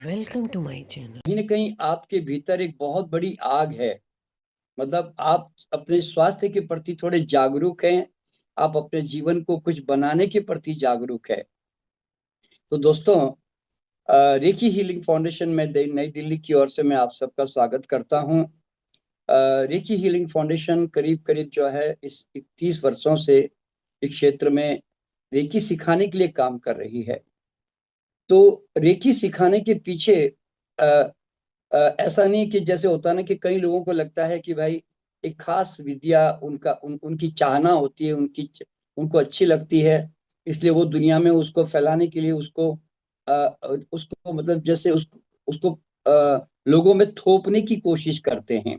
Welcome to my channel. कहीं ना कहीं आपके भीतर एक बहुत बड़ी आग है। मतलब आप अपने स्वास्थ्य के प्रति थोड़े जागरूक हैं। आप अपने जीवन को कुछ बनाने के प्रति जागरूक है। तो दोस्तों, रेकी हीलिंग फाउंडेशन में नई दिल्ली की ओर से मैं आप सबका स्वागत करता हूं। रेकी हीलिंग फाउंडेशन करीब करीब जो है इस 30 वर्षों से इस क्षेत्र में रेकी सिखाने के लिए काम कर रही है। तो रेकी सिखाने के पीछे अ, ऐसा नहीं कि जैसे होता है ना कि कई लोगों को लगता है कि भाई एक खास विद्या उनकी चाहना होती है, उनको अच्छी लगती है, इसलिए वो दुनिया में उसको फैलाने के लिए उसको मतलब जैसे उसको लोगों में थोपने की कोशिश करते हैं।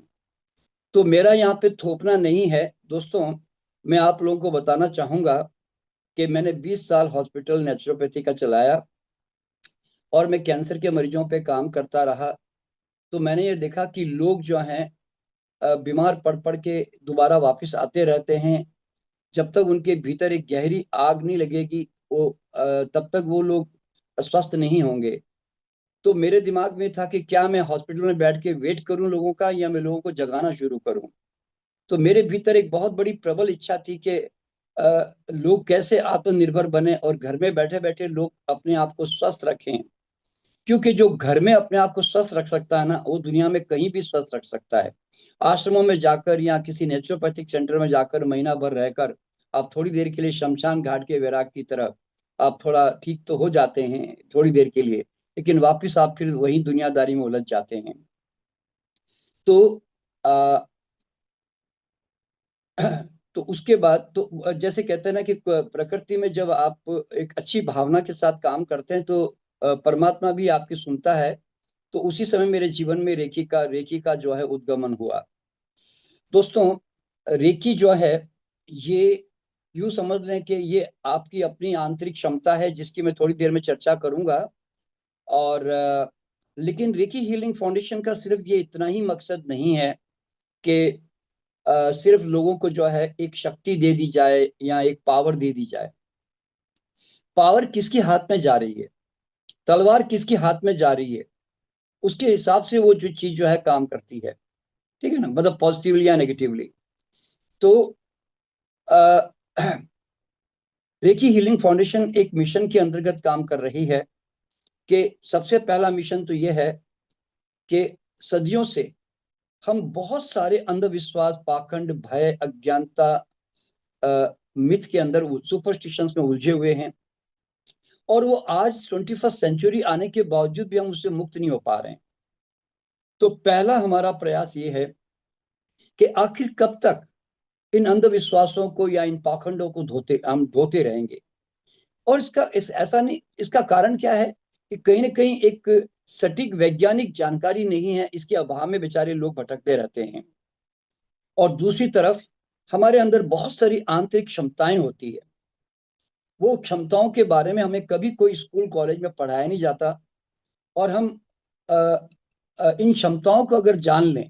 तो मेरा यहाँ पे थोपना नहीं है दोस्तों। मैं आप लोगों को बताना चाहूंगा कि मैंने 20 साल हॉस्पिटल नेचुरोपैथी का चलाया और मैं कैंसर के मरीजों पे काम करता रहा। तो मैंने ये देखा कि लोग जो हैं बीमार पड़ पड़ के दोबारा वापस आते रहते हैं। जब तक उनके भीतर एक गहरी आग नहीं लगेगी तब तक वो लोग स्वस्थ नहीं होंगे। तो मेरे दिमाग में था कि क्या मैं हॉस्पिटल में बैठ के वेट करूं लोगों का, या मैं लोगों को जगाना शुरू करूं। तो मेरे भीतर एक बहुत बड़ी प्रबल इच्छा थी कि लोग कैसे आत्मनिर्भर बने और घर में बैठे बैठे लोग अपने आप को स्वस्थ रखें। क्योंकि जो घर में अपने आप को स्वस्थ रख सकता है ना, वो दुनिया में कहीं भी स्वस्थ रख सकता है। आश्रमों में जाकर या किसी नेचुरोपैथिक सेंटर में जाकर महीना भर रहकर आप थोड़ी देर के लिए शमशान घाट के वैराग की तरह आप थोड़ा ठीक तो हो जाते हैं थोड़ी देर के लिए, लेकिन वापस आप फिर वही दुनियादारी में उलझ जाते हैं। तो आ, तो उसके बाद तो जैसे कहते हैं ना कि प्रकृति में जब आप एक अच्छी भावना के साथ काम करते हैं तो परमात्मा भी आपकी सुनता है। तो उसी समय मेरे जीवन में रेकी का जो है उद्गमन हुआ। दोस्तों, रेकी जो है ये यूं समझ लें कि ये आपकी अपनी आंतरिक क्षमता है जिसकी मैं थोड़ी देर में चर्चा करूंगा। और लेकिन रेकी हीलिंग फाउंडेशन का सिर्फ ये इतना ही मकसद नहीं है कि सिर्फ लोगों को जो है एक शक्ति दे दी जाए या एक पावर दे दी जाए। पावर किसके हाथ में जा रही है, तलवार किसके हाथ में जा रही है, उसके हिसाब से वो जो चीज जो है काम करती है। ठीक है ना, मतलब पॉजिटिवली या नेगेटिवली। तो अ, रेकी हीलिंग फाउंडेशन एक मिशन के अंतर्गत काम कर रही है कि सबसे पहला मिशन तो यह है कि सदियों से हम बहुत सारे अंधविश्वास, पाखंड, भय, अज्ञानता, मिथ के अंदर, सुपरस्टिशंस में उलझे हुए हैं। और वो आज 21st सेंचुरी आने के बावजूद भी हम उससे मुक्त नहीं हो पा रहे हैं। तो पहला हमारा प्रयास ये है कि आखिर कब तक इन अंधविश्वासों को या इन पाखंडों को धोते रहेंगे। और ऐसा नहीं, इसका कारण क्या है कि कहीं ना कहीं एक सटीक वैज्ञानिक जानकारी नहीं है, इसके अभाव में बेचारे लोग भटकते रहते हैं। और दूसरी तरफ हमारे अंदर बहुत सारी आंतरिक क्षमताएं होती है। वो क्षमताओं के बारे में हमें कभी कोई स्कूल कॉलेज में पढ़ाया नहीं जाता। और हम अ, इन क्षमताओं को अगर जान लें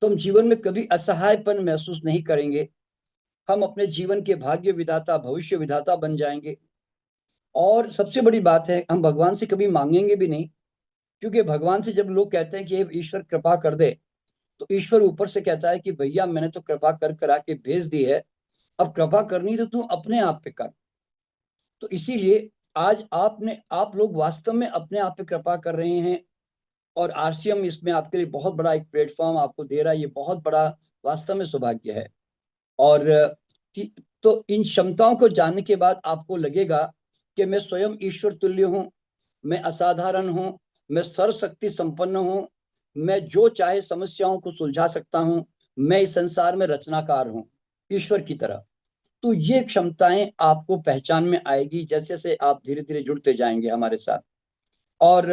तो हम जीवन में कभी असहायपन महसूस नहीं करेंगे। हम अपने जीवन के भाग्य विधाता, भविष्य विधाता बन जाएंगे। और सबसे बड़ी बात है, हम भगवान से कभी मांगेंगे भी नहीं। क्योंकि भगवान से जब लोग कहते हैं कि हे ईश्वर कृपा कर दे, तो ईश्वर ऊपर से कहता है कि भैया मैंने तो कृपा कर करा के भेज दी है, अब कृपा करनी तो तू अपने आप पे कर। तो इसीलिए आज आप लोग वास्तव में अपने आप पे कृपा कर रहे हैं। और आरसीएम इसमें आपके लिए बहुत बड़ा एक प्लेटफॉर्म आपको दे रहा है, ये बहुत बड़ा वास्तव में सौभाग्य है। और तो इन क्षमताओं को जानने के बाद आपको लगेगा कि मैं स्वयं ईश्वर तुल्य हूँ, मैं असाधारण हूँ, मैं सर्वशक्ति संपन्न हूँ, मैं जो चाहे समस्याओं को सुलझा सकता हूँ, मैं इस संसार में रचनाकार हूँ ईश्वर की तरह। तो ये क्षमताएं आपको पहचान में आएगी जैसे जैसे आप धीरे धीरे जुड़ते जाएंगे हमारे साथ। और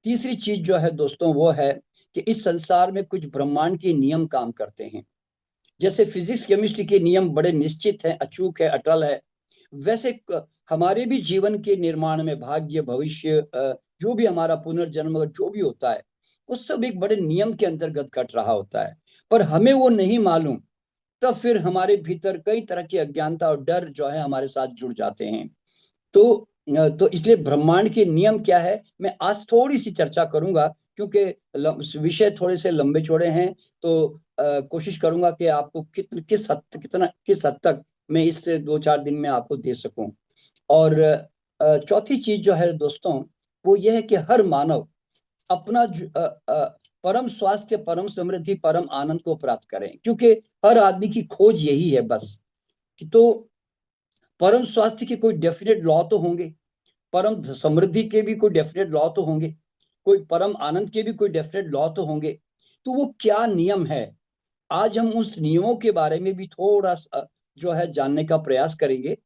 तीसरी चीज जो है दोस्तों वो है कि इस संसार में कुछ ब्रह्मांड के नियम काम करते हैं। जैसे फिजिक्स केमिस्ट्री के नियम बड़े निश्चित हैं, अचूक है, अटल है, वैसे हमारे भी जीवन के निर्माण में भाग्य, भविष्य, जो भी हमारा पुनर्जन्म जो भी होता है, वो सब एक बड़े नियम के अंतर्गत घट रहा होता है। पर हमें वो नहीं मालूम, तब फिर हमारे भीतर कई तरह की अज्ञानता और डर जो है हमारे साथ जुड़ जाते हैं। तो तो इसलिए ब्रह्मांड के नियम क्या है, मैं आज थोड़ी सी चर्चा करूंगा, क्योंकि विषय थोड़े से लंबे चौड़े हैं। तो कोशिश करूंगा कि आपको किस हद तक मैं इससे 2-4 दिन में आपको दे सकूं। और चौथी चीज जो है दोस्तों, वो ये है कि हर मानव अपना परम स्वास्थ्य, परम समृद्धि, परम आनंद को प्राप्त करें, क्योंकि हर आदमी की खोज यही है बस। कि तो परम स्वास्थ्य के कोई डेफिनेट लॉ तो होंगे, परम समृद्धि के भी कोई डेफिनेट लॉ तो होंगे, कोई परम आनंद के भी कोई डेफिनेट लॉ तो होंगे। तो वो क्या नियम है, आज हम उस नियमों के बारे में भी थोड़ा सा जो है जानने का प्रयास करेंगे।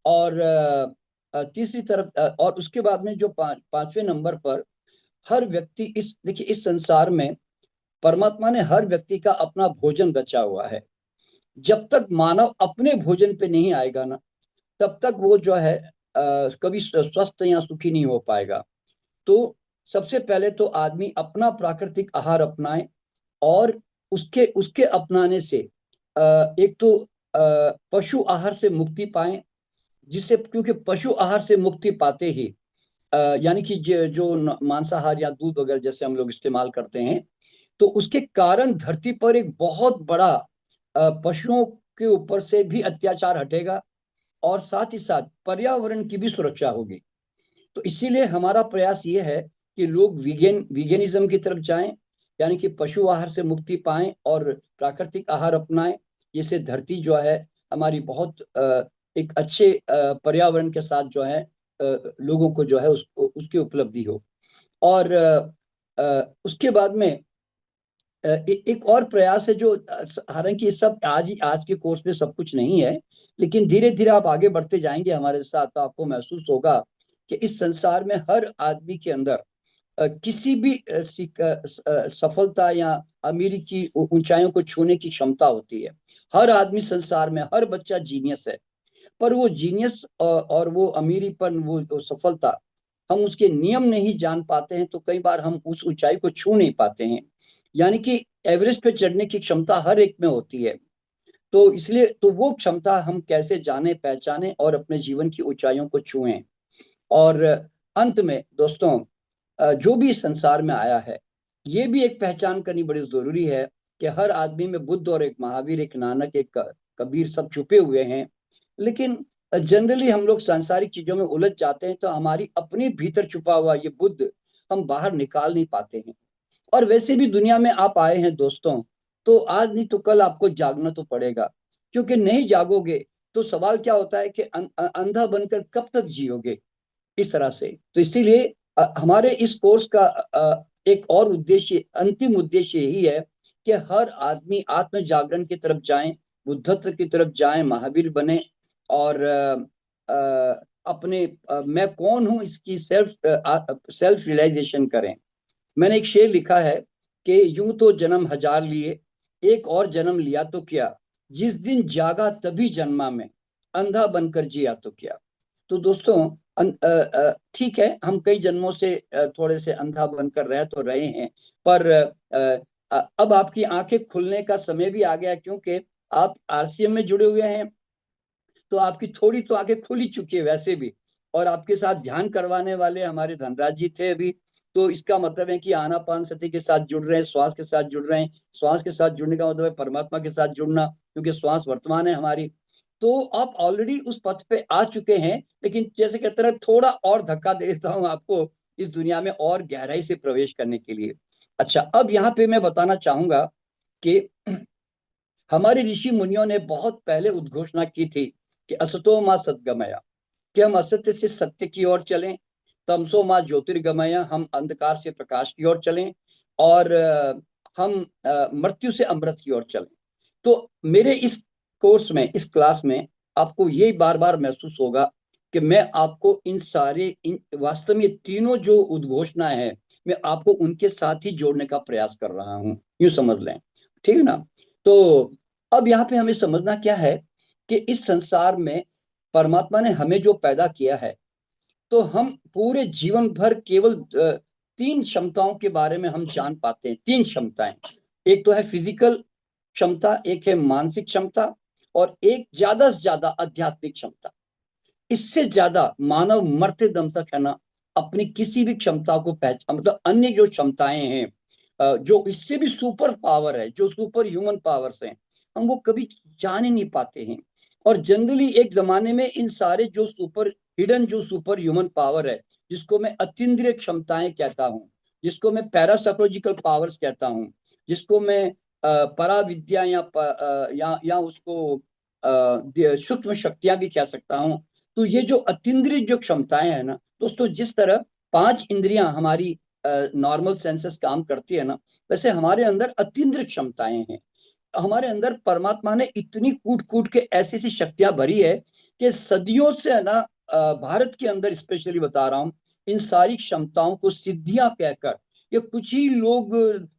और तीसरी तरफ और उसके बाद में जो पांचवें नंबर पर, हर व्यक्ति, इस देखिए इस संसार में परमात्मा ने हर व्यक्ति का अपना भोजन रचा हुआ है। जब तक मानव अपने भोजन पे नहीं आएगा ना, तब तक वो जो है कभी स्वस्थ या सुखी नहीं हो पाएगा। तो सबसे पहले तो आदमी अपना प्राकृतिक आहार अपनाए, और उसके उसके अपनाने से एक तो पशु आहार से मुक्ति पाए, जिससे, क्योंकि पशु आहार से मुक्ति पाते ही यानी कि जो मांसाहार या दूध वगैरह जैसे हम लोग इस्तेमाल करते हैं, तो उसके कारण धरती पर एक बहुत बड़ा पशुओं के ऊपर से भी अत्याचार हटेगा, और साथ ही साथ पर्यावरण की भी सुरक्षा होगी। तो इसीलिए हमारा प्रयास ये है कि लोग वीगेनिज्म की तरफ जाएं, यानी कि पशु आहार से मुक्ति पाएं और प्राकृतिक आहार अपनाएं, जिससे धरती जो है हमारी बहुत एक अच्छे पर्यावरण के साथ जो है लोगों को जो है उसकी उपलब्धि हो। और उसके बाद में एक और प्रयास है, जो हालांकि ये सब आज के कोर्स में सब कुछ नहीं है, लेकिन धीरे धीरे आप आगे बढ़ते जाएंगे हमारे साथ, तो आपको महसूस होगा कि इस संसार में हर आदमी के अंदर किसी भी सफलता या अमीरी की ऊंचाइयों को छूने की क्षमता होती है। हर आदमी संसार में, हर बच्चा जीनियस है। पर वो जीनियस और वो अमीरीपन, वो सफलता, हम उसके नियम नहीं जान पाते हैं, तो कई बार हम उस ऊंचाई को छू नहीं पाते हैं। यानी कि एवरेस्ट पे चढ़ने की क्षमता हर एक में होती है। तो इसलिए तो वो क्षमता हम कैसे जाने, पहचाने और अपने जीवन की ऊंचाइयों को छुएं। और अंत में दोस्तों, जो भी इस संसार में आया है, ये भी एक पहचान करनी बड़ी जरूरी है कि हर आदमी में बुद्ध और एक महावीर, एक नानक, एक कबीर सब छुपे हुए हैं। लेकिन जनरली हम लोग सांसारिक चीजों में उलझ जाते हैं, तो हमारी अपने भीतर छुपा हुआ ये बुद्ध हम बाहर निकाल नहीं पाते हैं। और वैसे भी दुनिया में आप आए हैं दोस्तों, तो आज नहीं तो कल आपको जागना तो पड़ेगा, क्योंकि नहीं जागोगे तो सवाल क्या होता है कि अंधा बनकर कब तक जियोगे, इस तरह से। तो इसीलिए हमारे इस कोर्स का एक और उद्देश्य, अंतिम उद्देश्य यही है कि हर आदमी आत्म जागरण की तरफ जाए, बुद्धत्व की तरफ जाए, महावीर बने, और अपने मैं कौन हूं इसकी सेल्फ रियलाइजेशन करें। मैंने एक शेर लिखा है कि यूं तो जन्म हजार लिए, एक और जन्म लिया तो क्या, जिस दिन जागा तभी जन्मा मैं, अंधा बनकर जिया तो क्या। तो दोस्तों, ठीक है, हम कई जन्मों से थोड़े से अंधा बनकर रह तो रहे हैं, पर अब आपकी आंखें खुलने का समय भी आ गया, क्योंकि आप आरसीएम में जुड़े हुए हैं। तो आपकी थोड़ी तो आंखें खुल ही चुकी है वैसे भी, और आपके साथ ध्यान करवाने वाले हमारे धनराज जी थे अभी। तो इसका मतलब है कि आनापान सती के साथ जुड़ रहे हैं, श्वास के साथ जुड़ रहे हैं। श्वास के साथ जुड़ने का मतलब है परमात्मा के साथ जुड़ना, क्योंकि श्वास वर्तमान है हमारी। तो आप ऑलरेडी उस पथ पे आ चुके हैं, लेकिन जैसे कहते हैं, थोड़ा और धक्का दे देता हूँ आपको इस दुनिया में और गहराई से प्रवेश करने के लिए। अच्छा, अब यहाँ पे मैं बताना चाहूंगा कि हमारे ऋषि मुनियों ने बहुत पहले उद्घोषणा की थी कि असतो माँ सद्गमया, कि हम असत्य से सत्य की ओर चलें, तमसो माँ ज्योतिर्गमया, हम अंधकार से प्रकाश की ओर चलें, और हम मृत्यु से अमृत की ओर चलें। तो मेरे इस कोर्स में, इस क्लास में, आपको ये बार बार महसूस होगा कि मैं आपको इन वास्तव में तीनों जो उद्घोषणाएं हैं, मैं आपको उनके साथ ही जोड़ने का प्रयास कर रहा हूं, यूं समझ लें। ठीक है ना। तो अब यहाँ पे हमें समझना क्या है कि इस संसार में परमात्मा ने हमें जो पैदा किया है, तो हम पूरे जीवन भर केवल तीन क्षमताओं के बारे में हम जान पाते हैं। तीन क्षमताएं, एक तो है फिजिकल क्षमता, एक है मानसिक क्षमता, और एक ज्यादा से ज्यादा आध्यात्मिक क्षमता। इससे ज्यादा मानव मरते दम तक है ना अपनी किसी भी क्षमता को पहचान, मतलब अन्य जो क्षमताएं हैं जो इससे भी सुपर पावर है, जो सुपर ह्यूमन पावर्स हैं, हम वो कभी जान ही नहीं पाते हैं। और जनरली एक जमाने में इन सारे जो सुपर हिडन जो सुपर ह्यूमन पावर है, जिसको मैं अतीन्द्रिय क्षमताएं कहता हूँ, जिसको मैं पैरासाइकोलॉजिकल पावर्स कहता हूँ, जिसको मैं पराविद्या या उसको सूक्ष्म शक्तियां भी कह सकता हूँ। तो ये जो अतीन्द्रिय जो क्षमताएं हैं ना दोस्तों, जिस तरह पांच इंद्रियां हमारी नॉर्मल सेंसेस काम करती है ना, वैसे हमारे अंदर अतीन्द्रिय क्षमताएं हैं। हमारे अंदर परमात्मा ने इतनी कूट कूट के ऐसी ऐसी शक्तियां भरी है कि सदियों से है ना भारत के अंदर स्पेशली बता रहा हूँ, इन सारी क्षमताओं को सिद्धियां कहकर ये कुछ ही लोग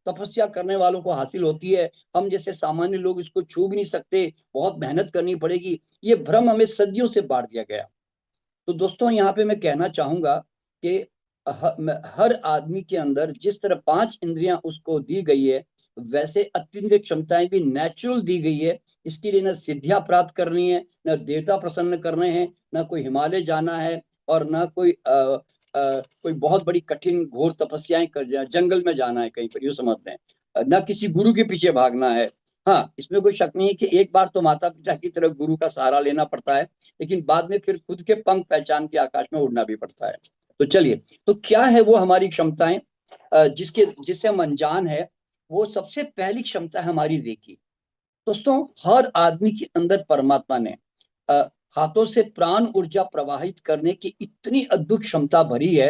तपस्या करने वालों को हासिल होती है। हम जैसे सामान्य लोग इसको छू भी नहीं सकते, बहुत मेहनत करनी पड़ेगी। ये भ्रम हमें सदियों से बांट दिया गया। तो दोस्तों यहाँ पे मैं कहना चाहूंगा कि हर आदमी के अंदर जिस तरह पांच इंद्रियां उसको दी गई है, वैसे अत्यंत क्षमताएं भी नेचुरल दी गई है। इसके लिए न सिद्धियां प्राप्त करनी है, न देवता प्रसन्न करने हैं, न कोई हिमालय जाना है, और न कोई कोई बहुत बड़ी कठिन घोर तपस्याएं जंगल में जाना है कहीं पर, यूँ समझ लें। न किसी गुरु के पीछे भागना है। हाँ, इसमें कोई शक नहीं है कि एक बार तो माता पिता की तरफ गुरु का सहारा लेना पड़ता है, लेकिन बाद में फिर खुद के पंख पहचान के आकाश में उड़ना भी पड़ता है। तो चलिए, तो क्या है वो हमारी क्षमताएं जिससे हम अनजान है। वो सबसे पहली क्षमता है हमारी रेकी। दोस्तों, हर आदमी के अंदर परमात्मा ने अ, हाथों से प्राण ऊर्जा प्रवाहित करने की इतनी अद्भुत क्षमता भरी है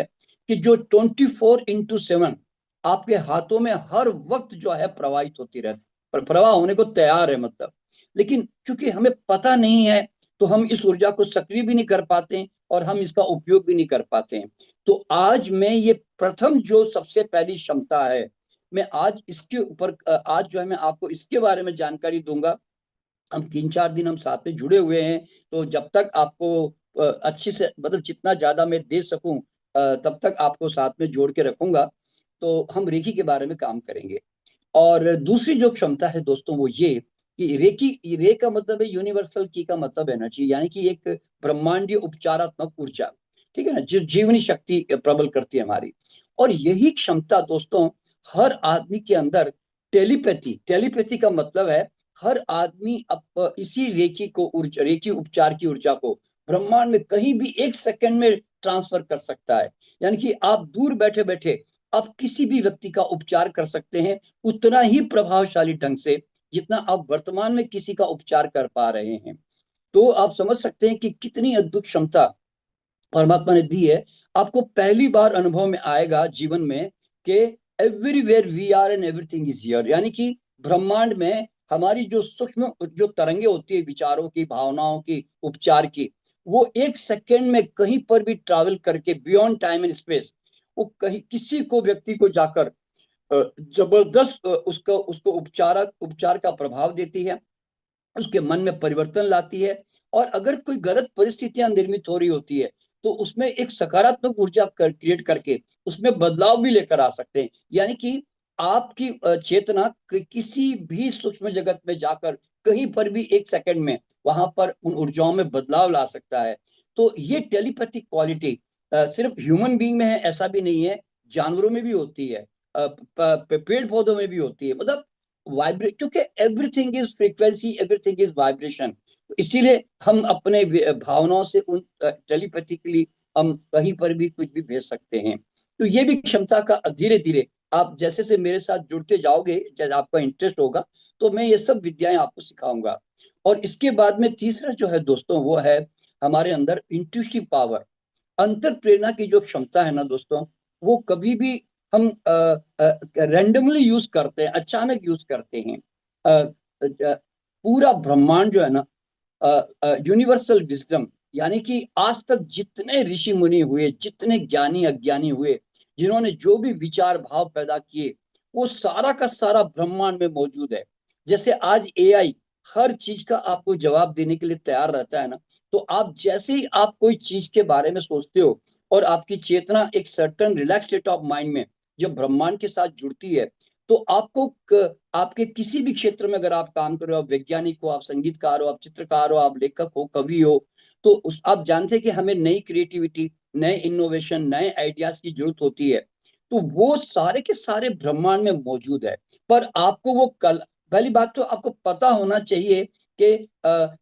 कि जो 24/7 आपके हाथों में हर वक्त जो है प्रवाहित होती रहती, पर प्रवाह होने को तैयार है मतलब। लेकिन चूंकि हमें पता नहीं है, तो हम इस ऊर्जा को सक्रिय भी नहीं कर पाते और हम इसका उपयोग भी नहीं कर पाते हैं। तो आज मैं ये प्रथम जो सबसे पहली क्षमता है, मैं आज इसके ऊपर आज जो है मैं आपको इसके बारे में जानकारी दूंगा। हम 3-4 दिन हम साथ में जुड़े हुए हैं, तो जब तक आपको अच्छी से मतलब जितना ज्यादा मैं दे सकूं तब तक आपको साथ में जोड़ के रखूंगा। तो हम रेकी के बारे में काम करेंगे। और दूसरी जो क्षमता है दोस्तों वो ये कि रेकी, रे का मतलब है यूनिवर्सल, की का मतलब एनर्जी, यानी कि एक ब्रह्मांडीय उपचारात्मक ऊर्जा। ठीक है ना, जो जीवनी शक्ति प्रबल करती है हमारी। और यही क्षमता दोस्तों हर आदमी के अंदर टेलीपैथी, टेलीपैथी का मतलब है हर आदमी इसी रेकी को ऊर्जा, रेकी उपचार की ऊर्जा को ब्रह्मांड में कहीं भी 1 सेकंड में ट्रांसफर कर सकता है। यानी कि आप दूर बैठे बैठे आप किसी भी व्यक्ति का उपचार कर सकते हैं, उतना ही प्रभावशाली ढंग से जितना आप वर्तमान में किसी का उपचार कर पा रहे हैं। तो आप समझ सकते हैं कि कितनी अद्भुत क्षमता परमात्मा ने दी है। आपको पहली बार अनुभव में आएगा जीवन में कि everywhere we are and everything is here, यानी कि ब्रह्मांड में हमारी जो सूक्ष्म जो तरंगे होती है विचारों की, भावनाओं की, उपचार की, वो 1 सेकंड में कहीं पर भी ट्रैवल करके बियॉन्ड टाइम एंड स्पेस वो कहीं किसी को व्यक्ति को जाकर जबरदस्त उसको उसको उपचार का प्रभाव देती है, उसके मन में परिवर्तन लाती है। और अगर कोई गलत परिस्थितियां निर्मित हो रही होती है, तो उसमें एक सकारात्मक ऊर्जा क्रिएट करके उसमें बदलाव भी लेकर आ सकते हैं। यानी कि आपकी चेतना किसी भी सूक्ष्म जगत में जाकर कहीं पर भी 1 सेकंड में वहां पर उन ऊर्जाओं में बदलाव ला सकता है। तो ये टेलीपैथिक क्वालिटी सिर्फ ह्यूमन बीइंग में है ऐसा भी नहीं है, जानवरों में भी होती है, पेड़ पौधों में भी होती है। मतलब वाइब्रेट, क्योंकि everything is frequency, everything is vibration. इसीलिए हम अपने भावनाओं से उन टेलीपैथिकली हम कहीं पर भी कुछ भी भेज सकते हैं। तो ये भी क्षमता का धीरे धीरे आप जैसे से मेरे साथ जुड़ते जाओगे, जैसे आपका इंटरेस्ट होगा, तो मैं ये सब विद्याएं आपको सिखाऊंगा। और इसके बाद में तीसरा जो है दोस्तों वो है हमारे अंदर इंट्यूटिव पावर, अंतर प्रेरणा की जो क्षमता है ना दोस्तों, वो कभी भी हम रैंडमली यूज करते हैं, अचानक यूज करते हैं। पूरा ब्रह्मांड जो है ना, यूनिवर्सल विजडम, यानी कि आज तक जितने ऋषि मुनि हुए, जितने ज्ञानी अज्ञानी हुए, जिन्होंने जो भी विचार भाव पैदा किए, वो सारा का सारा ब्रह्मांड में मौजूद है। जैसे आज एआई हर चीज का आपको जवाब देने के लिए तैयार रहता है ना, तो आप जैसे ही आप कोई चीज के बारे में सोचते हो और आपकी चेतना एक certain relax state of mind में जब ब्रह्मांड के साथ जुड़ती है, तो आपके किसी भी क्षेत्र में अगर आप काम कर रहे हो, आप वैज्ञानिक हो, आप संगीतकार हो, आप चित्रकार हो, आप लेखक हो, कवि हो, तो आप जानते हैं कि हमें नई क्रिएटिविटी, नए इनोवेशन, नए आइडियाज की जरूरत होती है। तो वो सारे के सारे ब्रह्मांड में मौजूद है। पर आपको वो कल पहली बात तो आपको पता होना चाहिए कि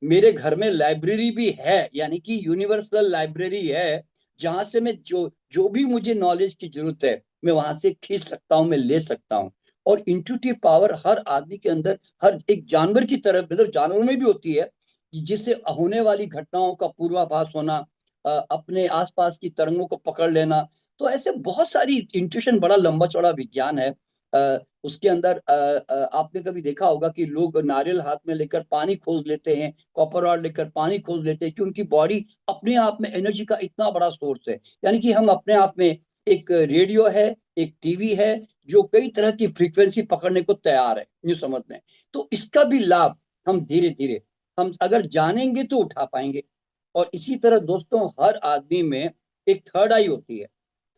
मेरे घर में लाइब्रेरी भी है, यानी कि यूनिवर्सल लाइब्रेरी है, जहां से मैं जो जो भी मुझे नॉलेज की जरूरत है मैं वहां से खींच सकता हूँ, मैं ले सकता हूँ। और इंट्यूटिव पावर हर आदमी के अंदर, हर एक जानवर की तरह, मतलब जानवरों में भी होती है, जिससे होने वाली घटनाओं का पूर्वाभास होना, अपने आसपास की तरंगों को पकड़ लेना। तो ऐसे बहुत सारी इंट्यूशन, बड़ा लंबा चौड़ा विज्ञान है। उसके अंदर आपने कभी देखा होगा कि लोग नारियल हाथ में लेकर पानी खोज लेते हैं, कॉपर रॉड लेकर पानी खोज लेते हैं, कि उनकी बॉडी अपने आप में एनर्जी का इतना बड़ा सोर्स है। यानी कि हम अपने आप में, एक रेडियो है, एक टीवी है, जो कई तरह की फ्रीक्वेंसी पकड़ने को तैयार है, यूं समझ लें। तो इसका भी लाभ हम धीरे धीरे, हम अगर जानेंगे तो उठा पाएंगे। और इसी तरह दोस्तों, हर आदमी में एक थर्ड आई होती है।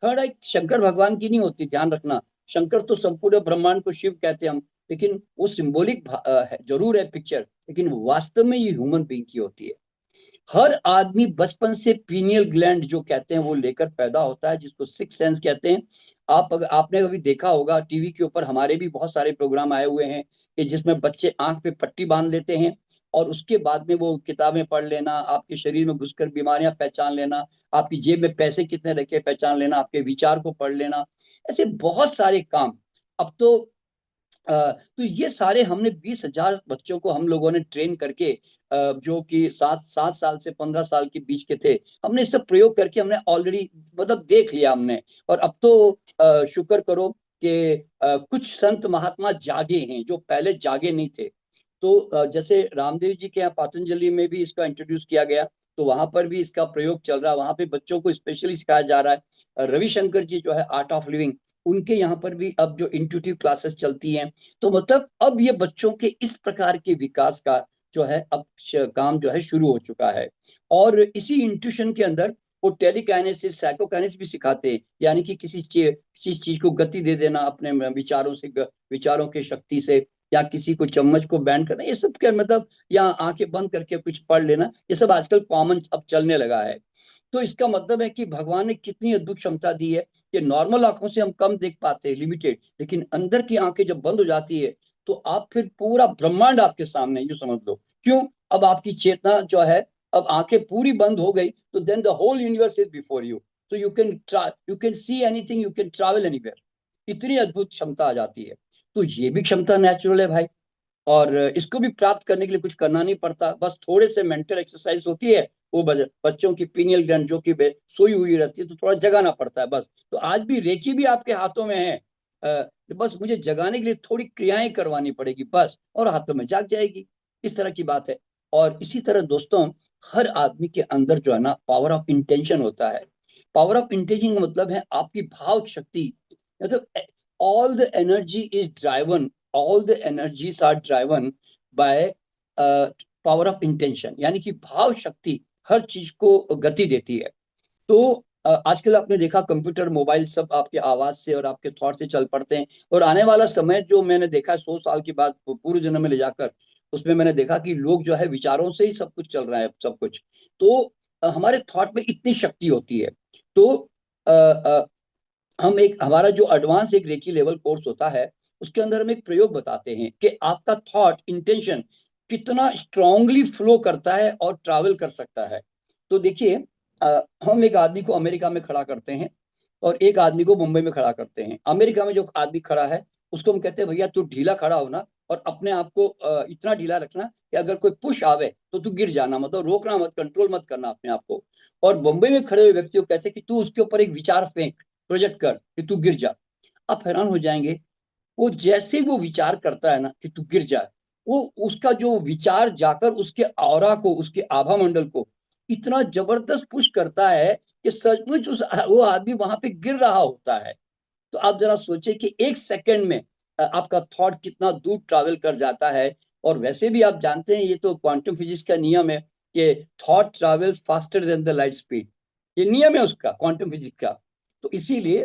थर्ड आई शंकर भगवान की नहीं होती, ध्यान रखना। शंकर तो संपूर्ण ब्रह्मांड को शिव कहते हैं हम, लेकिन वो सिंबॉलिक है, जरूर है पिक्चर, लेकिन वास्तव में ये ह्यूमन बीइंग की होती है। हर आदमी बचपन से पीनियल ग्लैंड जो कहते हैं वो लेकर पैदा होता है, जिसको सिक्स सेंस कहते हैं। अगर आपने कभी देखा होगा टीवी के ऊपर, हमारे भी बहुत सारे प्रोग्राम आए हुए हैं कि जिसमें बच्चे आंख पे पट्टी बांध लेते हैं, और उसके बाद में वो किताबें पढ़ लेना, आपके शरीर में घुसकर बीमारियां पहचान लेना, आपकी जेब में पैसे कितने रखे पहचान लेना, आपके विचार को पढ़ लेना, ऐसे बहुत सारे काम। अब तो ये सारे हमने 20,000 बच्चों को हम लोगों ने ट्रेन करके, जो कि 7 7 साल से 15 साल के बीच के थे, हमने ये सब प्रयोग करके हमने ऑलरेडी, मतलब देख लिया हमने। और अब तो शुक्र करो कि कुछ संत महात्मा जागे हैं जो पहले जागे नहीं थे। तो जैसे रामदेव जी के यहाँ पतंजलि में भी इसका इंट्रोड्यूस किया गया, तो वहां पर भी इसका प्रयोग चल रहा है, वहां पे बच्चों को स्पेशली सिखाया जा रहा है। रविशंकर जी जो है आर्ट ऑफ लिविंग, उनके यहाँ पर भी अब जो इंट्यूटिव क्लासेस चलती हैं। तो मतलब अब ये बच्चों के इस प्रकार के विकास का जो है अब काम जो है शुरू हो चुका है। और इसी इंट्यूशन के अंदर वो टेलीकाइनेसिस, साइकोकाइनेसिस भी सिखाते हैं, यानी कि किसी चीज को गति दे देना अपने विचारों से, विचारों की शक्ति से, या किसी को चम्मच को बैंड करना, ये सब क्या मतलब, या आंखें बंद करके कुछ पढ़ लेना, ये सब आजकल कॉमन अब चलने लगा है। तो इसका मतलब है कि भगवान ने कितनी अद्भुत क्षमता दी है कि नॉर्मल आंखों से हम कम देख पाते हैं, लिमिटेड, लेकिन अंदर की आंखें जब बंद हो जाती है तो आप फिर पूरा ब्रह्मांड आपके सामने, यूं समझ लो। क्यों? अब आपकी चेतना जो है, अब आंखें पूरी बंद हो गई, तो then the whole universe is before you. तो you can see anything, you can travel anywhere. इतनी अद्भुत क्षमता आ जाती है। तो ये भी क्षमता नेचुरल है भाई। और इसको भी प्राप्त करने के लिए कुछ करना नहीं पड़ता, बस थोड़े से मेंटल एक्सरसाइज होती है। वो बच्चों की पीनियल ग्लैंड जो कि सोई हुई रहती है, तो थोड़ा जगाना पड़ता है बस। तो आज भी रेकी भी आपके हाथों में है। तो बस मुझे जगाने के लिए थोड़ी क्रियाएं करवानी पड़ेगी बस, और हाथों में जाग जाएगी। इस तरह की बात है। और इसी तरह दोस्तों, हर आदमी के अंदर जो है ना, पावर ऑफ इंटेंशन होता है। पावर ऑफ इंटेंशन का मतलब है आपकी भाव शक्ति। मतलब all the energy is driven, all the energies are driven by power of intention, यानी कि भाव शक्ति हर चीज को गति देती है। तो आजकल आपने देखा कंप्यूटर, मोबाइल सब आपके आवाज से और आपके थॉट से चल पड़ते हैं। और आने वाला समय जो मैंने देखा 100 साल के बाद पूर्व जन्म में ले जाकर, उसमें मैंने देखा कि लोग जो है विचारों से ही सब कुछ चल रहा है, सब कुछ। तो हमारे थॉट में इतनी शक्ति होती है। तो अ, अ, हम एक, हमारा जो एडवांस एक रेकी लेवल कोर्स होता है, उसके अंदर हम एक प्रयोग बताते हैं कि आपका थॉट इंटेंशन कितना स्ट्रांगली फ्लो करता है और ट्रैवल कर सकता है। तो देखिए, हम एक आदमी को अमेरिका में खड़ा करते हैं और एक आदमी को मुंबई में खड़ा करते हैं। अमेरिका में जो आदमी खड़ा है उसको हम कहते हैं, भैया तू ढीला खड़ा हो ना, और अपने आप को इतना ढीला रखना कि अगर कोई पुश आवे तो तू गिर जाना, मतलब रोकना मत, कंट्रोल मत करना अपने आप को। और मुंबई में खड़े हुए व्यक्ति को कहते हैं कि तू उसके ऊपर एक विचार फेंक, प्रोजेक्ट कर कि तू गिर जा। आप हैरान हो जाएंगे, वो जैसे वो विचार करता है ना कि तू गिर जा, वो उसका जो विचार जाकर उसके ऑरा को, उसके आभा मंडल को इतना जबरदस्त पुश करता है कि सचमुच वो आदमी वहां पे गिर रहा होता है। तो आप जरा सोचे कि एक सेकंड में आपका थॉट कितना दूर ट्रैवल कर जाता है। और वैसे भी आप जानते हैं, ये तो क्वांटम फिजिक्स का नियम है कि thought travel faster than the light speed. ये नियम है उसका, क्वांटम फिजिक्स का। तो इसीलिए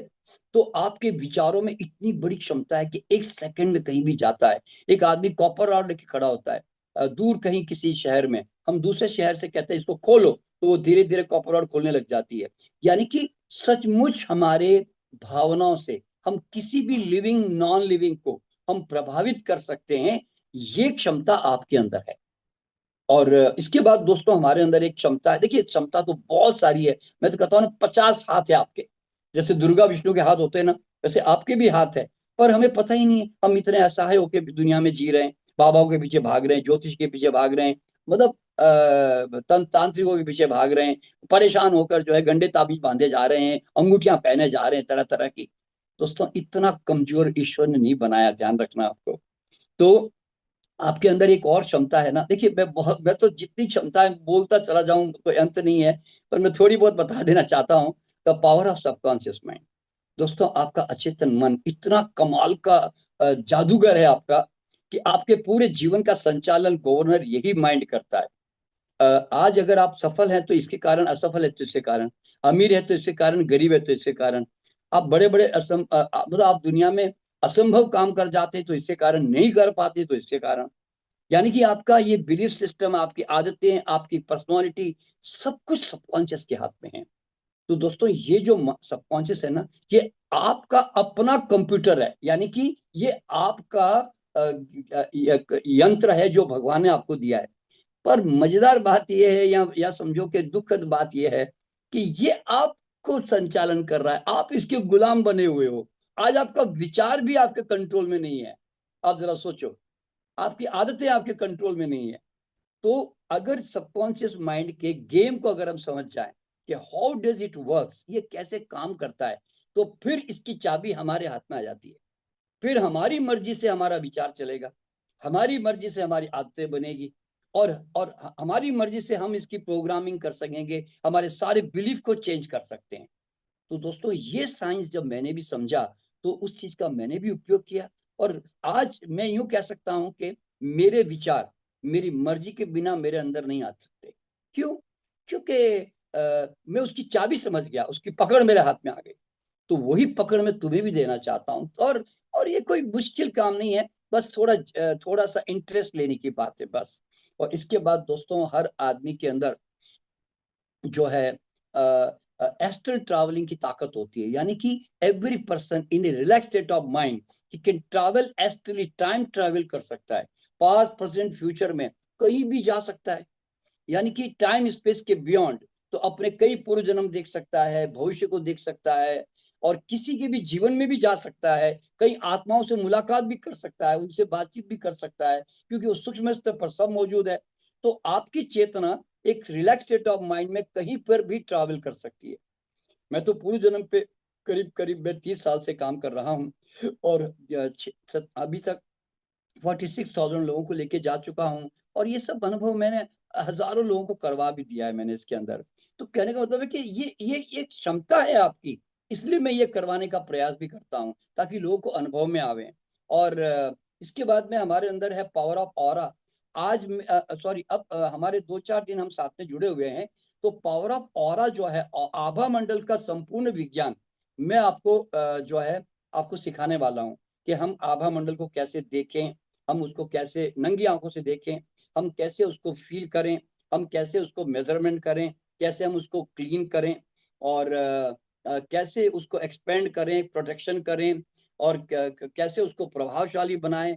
तो आपके विचारों में इतनी बड़ी क्षमता है कि एक सेकंड में कहीं भी जाता है। एक आदमी कॉपर रॉड लेके खड़ा होता है दूर कहीं किसी शहर में, हम दूसरे शहर से कहते हैं इसको खोलो, तो वो धीरे धीरे कॉपर रॉड खोलने लग जाती है। यानी कि सचमुच हमारे भावनाओं से हम किसी भी लिविंग नॉन लिविंग को हम प्रभावित कर सकते हैं। ये क्षमता आपके अंदर है। और इसके बाद दोस्तों हमारे अंदर एक क्षमता है। देखिए क्षमता तो बहुत सारी है, मैं तो कहता हूँ ना 50 हाथ है आपके। जैसे दुर्गा विष्णु के हाथ होते हैं ना, वैसे आपके भी हाथ है, पर हमें पता ही नहीं है। हम इतने असहाय होकर दुनिया में जी रहे हैं, बाबाओं के पीछे भाग रहे हैं, ज्योतिष के पीछे भाग रहे हैं, मतलब तांत्रिकों के पीछे भाग रहे हैं, परेशान होकर जो है गंडे ताबीज बांधे जा रहे हैं, अंगूठियां पहने जा रहे हैं तरह तरह की। दोस्तों इतना कमजोर ईश्वर ने नहीं बनाया, ध्यान रखना आपको। तो आपके अंदर एक और क्षमता है ना। देखिए मैं तो जितनी क्षमता है बोलता चला जाऊं कोई अंत नहीं है, पर मैं थोड़ी बहुत बता देना चाहता हूं। The power of subconscious mind. दोस्तों आपका अचेतन मन इतना कमाल का जादूगर है आपका, कि आपके पूरे जीवन का संचालन गवर्नर यही माइंड करता है। आज अगर आप सफल हैं तो इसके कारण, असफल है तो इसके कारण, अमीर है तो इसके कारण, गरीब है तो इसके कारण, आप बड़े बड़े मतलब आप दुनिया में असंभव काम कर जाते हैं तो इसके कारण, नहीं कर पाते तो इसके कारण। यानी कि आपका ये बिलीफ सिस्टम, आपकी आदतें, आपकी पर्सनालिटी, सब कुछ सबकॉन्शियस के हाथ में है। तो दोस्तों ये जो सबकॉन्शियस है ना, ये आपका अपना कंप्यूटर है। यानी कि ये आपका यंत्र है जो भगवान ने आपको दिया है। पर मजेदार बात यह है, या समझो कि दुखद बात यह है, कि ये आपको संचालन कर रहा है, आप इसके गुलाम बने हुए हो। आज आपका विचार भी आपके कंट्रोल में नहीं है। आप जरा सोचो, आपकी आदतें आपके कंट्रोल में नहीं है। तो अगर सबकॉन्शियस माइंड के गेम को अगर हम समझ जाएं कि हाउ डज इट वर्क्स, ये कैसे काम करता है, तो फिर इसकी चाबी हमारे हाथ में आ जाती है। फिर हमारी मर्जी से हमारा विचार चलेगा, हमारी मर्जी से हमारी आदतें बनेगी, और हमारी मर्जी से हम इसकी प्रोग्रामिंग कर सकेंगे, हमारे सारे बिलीफ को चेंज कर सकते हैं। तो दोस्तों ये साइंस जब मैंने भी समझा, तो उस चीज का मैंने भी उपयोग किया। और आज मैं यूं कह सकता हूं कि मेरे विचार मेरी मर्जी के बिना मेरे अंदर नहीं आ सकते। क्यों? क्योंकि मैं उसकी चाबी समझ गया, उसकी पकड़ मेरे हाथ में आ गई। तो वही पकड़ मैं तुम्हें भी देना चाहता हूँ। और ये कोई मुश्किल काम नहीं है, बस थोड़ा सा इंटरेस्ट लेने की बात है बस। और इसके बाद दोस्तों हर आदमी के अंदर जो है एस्ट्रल ट्रैवलिंग की ताकत होती है। यानी कि every person in a relax state of mind ही can travel astrally, time travel कर सकता है, पास्ट प्रेजेंट फ्यूचर में कहीं भी जा सकता है। यानी कि टाइम स्पेस के बियॉन्ड, तो अपने कई पूर्व जन्म देख सकता है, भविष्य को देख सकता है, और किसी के भी जीवन में भी जा सकता है, कई आत्माओं से मुलाकात भी कर सकता है, उनसे बातचीत भी कर सकता है, क्योंकि वो सूक्ष्म स्तर पर सब मौजूद है। तो आपकी चेतना एक रिलैक्स स्टेट ऑफ माइंड में कहीं पर भी ट्रैवल कर सकती है। मैं तो पूर्व जन्म पे करीब करीब मैं 30 साल से काम कर रहा हूँ, और अभी तक 46,000 लोगों को लेके जा चुका हूँ। और ये सब अनुभव मैंने हजारों लोगों को करवा भी दिया है मैंने इसके अंदर। तो कहने का मतलब है कि ये क्षमता है आपकी, इसलिए मैं ये करवाने का प्रयास भी करता हूँ, ताकि लोगों को अनुभव में आवे। और इसके बाद में हमारे अंदर है पावर ऑफ ऑरा। आज सॉरी, अब हमारे 2-4 दिन हम साथ में जुड़े हुए हैं। तो पावर ऑफ ऑरा जो है, आभा मंडल का संपूर्ण विज्ञान मैं आपको जो है आपको सिखाने वाला हूँ, कि हम आभा मंडल को कैसे देखें, हम उसको कैसे नंगी आंखों से देखें, हम कैसे उसको फील करें, हम कैसे उसको मेजरमेंट करें, कैसे हम उसको क्लीन करें, और कैसे उसको एक्सपेंड करें, प्रोटेक्शन करें, और कैसे उसको प्रभावशाली बनाएं।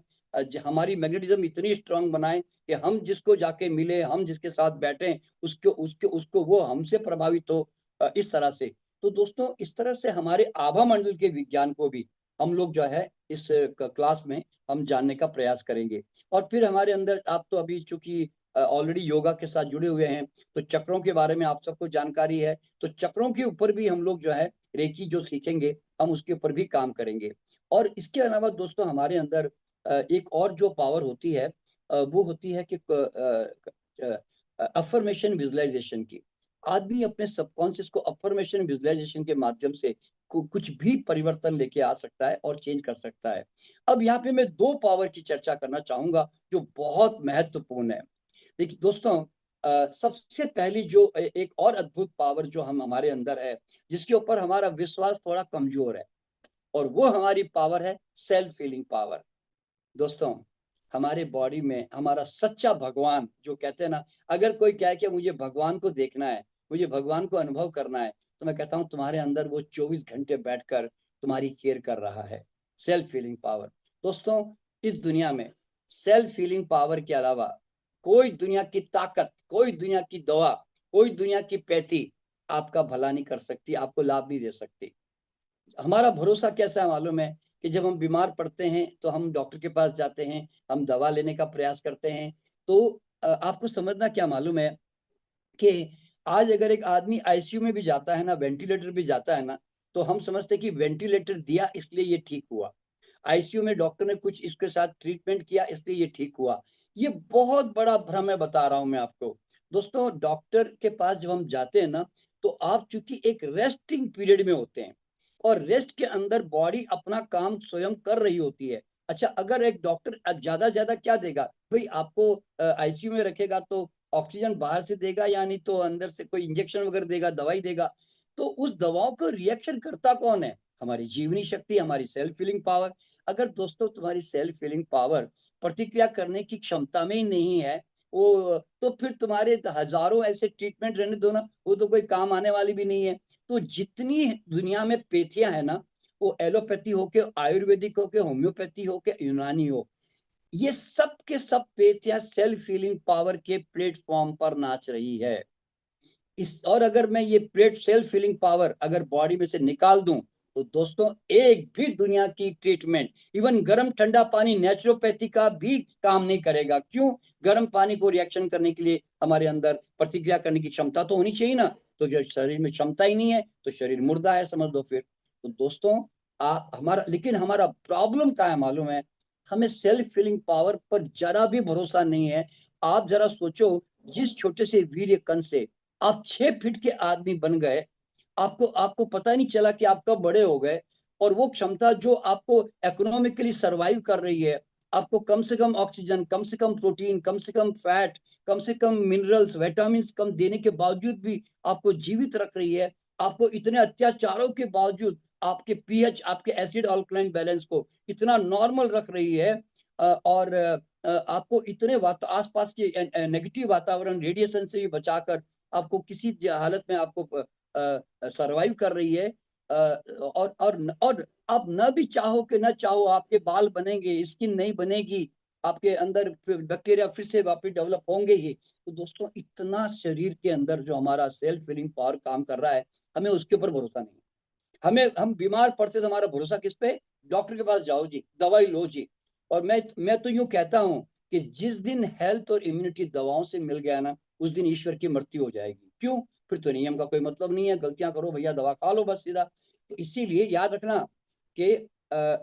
हमारी मैग्नेटिज्म इतनी स्ट्रांग बनाएं कि हम जिसको जाके मिले, हम जिसके साथ बैठे, उसको उसके उसको वो हमसे प्रभावित हो, इस तरह से। तो दोस्तों इस तरह से हमारे आभा मंडल के विज्ञान को भी हम लोग जो है इस क्लास में हम जानने का प्रयास करेंगे। और फिर हमारे अंदर, आप तो अभी चूंकि ऑलरेडी योगा के साथ जुड़े हुए हैं, तो चक्रों के बारे में आप सबको जानकारी है। तो चक्रों के ऊपर भी हम लोग जो है रेकी जो सीखेंगे, हम उसके ऊपर भी काम करेंगे। और इसके अलावा दोस्तों हमारे अंदर एक और जो पावर होती है, वो होती है कि अफर्मेशन विजुलाइजेशन की। आदमी अपने सबकॉन्शियस को अफर्मेशन विजुलाइजेशन के माध्यम से कुछ भी परिवर्तन लेके आ सकता है और चेंज कर सकता है। अब यहाँ पे मैं 2 पावर की चर्चा करना चाहूंगा जो बहुत महत्वपूर्ण है। देखिए दोस्तों, सबसे पहली जो एक और अद्भुत पावर जो हमारे अंदर है, जिसके ऊपर हमारा विश्वास थोड़ा कमजोर है, और वो हमारी पावर है सेल्फ हीलिंग पावर। दोस्तों, हमारे बॉडी में हमारा सच्चा भगवान, जो कहते हैं ना, अगर कोई कहे कि मुझे भगवान को देखना है, मुझे भगवान को अनुभव करना है, तो मैं कहता हूं तुम्हारे अंदर वो 24 घंटे बैठकर तुम्हारी केयर कर रहा है, सेल्फ हीलिंग पावर। दोस्तों, इस दुनिया में सेल्फ हीलिंग पावर के अलावा कोई दुनिया की ताकत, कोई दुनिया की दवा, कोई दुनिया की पैथी आपका भला नहीं कर सकती, आपको लाभ नहीं दे सकती। हमारा भरोसा कैसा है मालूम है, कि जब हम बीमार पड़ते हैं तो हम डॉक्टर के पास जाते हैं, हम दवा लेने का प्रयास करते हैं। तो आपको समझना क्या मालूम है कि आज अगर एक आदमी आईसीयू में भी जाता है ना, वेंटिलेटर भी जाता है ना, तो हम समझते हैं कि वेंटिलेटर दिया इसलिए ये ठीक हुआ, आईसीयू में डॉक्टर ने कुछ इसके साथ ट्रीटमेंट किया इसलिए ये ठीक हुआ। ये बहुत बड़ा भ्रम है, बता रहा हूं मैं आपको। दोस्तों, डॉक्टर के पास जब हम जाते हैं ना, तो आप चूंकि एक रेस्टिंग पीरियड में होते हैं, और रेस्ट के अंदर बॉडी अपना काम स्वयं कर रही होती है। अच्छा, अगर एक डॉक्टर ज्यादा क्या देगा भाई, आपको आईसीयू में रखेगा तो ऑक्सीजन बाहर से देगा, यानी तो अंदर से कोई इंजेक्शन वगैरह देगा, दवाई देगा। तो उस दवाओं को रिएक्शन करता कौन है? हमारी जीवनी शक्ति, हमारी सेल्फ फीलिंग पावर। अगर दोस्तों तुम्हारी सेल्फ फीलिंग पावर प्रतिक्रिया करने की क्षमता में ही नहीं है, वो तो फिर तुम्हारे हजारों ऐसे ट्रीटमेंट रहने दो ना, वो तो कोई काम आने वाली भी नहीं है। तो जितनी दुनिया में पेथियां है ना, वो एलोपैथी हो के, आयुर्वेदिक हो के, होम्योपैथी हो के, यूनानी हो, ये सब के सब पेथियां सेल्फ हीलिंग पावर के प्लेटफॉर्म पर नाच रही है। और अगर मैं ये प्लेट सेल्फ हीलिंग पावर अगर बॉडी में से निकाल दूं, तो दोस्तों एक भी दुनिया की ट्रीटमेंट, इवन गर्म ठंडा पानी नेचुरोपैथी का भी काम नहीं करेगा। क्यों? गर्म पानी को रिएक्शन करने के लिए हमारे अंदर प्रतिक्रिया करने की क्षमता तो होनी चाहिए ना। तो जो शरीर में क्षमता ही नहीं है, तो शरीर मुर्दा है, समझ लो फिर। तो दोस्तों, हमारा प्रॉब्लम क्या है मालूम है? हमें सेल्फ हीलिंग पावर पर जरा भी भरोसा नहीं है। आप जरा सोचो, जिस छोटे से वीर्य कण से आप 6 फीट के आदमी बन गए, आपको आपको पता नहीं चला कि आप कब बड़े हो गए। और वो क्षमता जो आपको इकोनॉमिकली सरवाइव कर रही है, आपको कम से कम ऑक्सीजन, कम से कम प्रोटीन, कम से कम फैट, कम से कम मिनरल्स, विटामिन कम देने के बावजूद भी आपको जीवित रख रही है। आपको इतने अत्याचारों के बावजूद आपके पीएच, आपके एसिड अल्कलाइन बैलेंस को इतना नॉर्मल रख रही है। और आपको इतने आसपास के नेगेटिव वातावरण, रेडिएशन से भी बचाकर आपको किसी हालत में आपको सरवाइव कर रही है। और आप न भी चाहो कि न चाहो, आपके बाल बनेंगे, स्किन नहीं बनेगी, आपके अंदर बैक्टीरिया फिर से वापस डेवलप होंगे ही। तो दोस्तों, इतना शरीर के अंदर जो हमारा सेल्फ हीलिंग पावर काम कर रहा है, हमें उसके ऊपर भरोसा नहीं है। हम बीमार पड़ते तो हमारा भरोसा किस पे? डॉक्टर के पास जाओ जी, दवाई लो जी। और मैं तो यूं कहता हूं कि जिस दिन हेल्थ और इम्यूनिटी दवाओं से मिल गया ना, उस दिन ईश्वर की मृत्यु हो जाएगी। क्यों? फिर तो नियम का कोई मतलब नहीं है, गलतियां करो भैया, दवा खा लो बस सीधा। तो इसीलिए याद रखना कि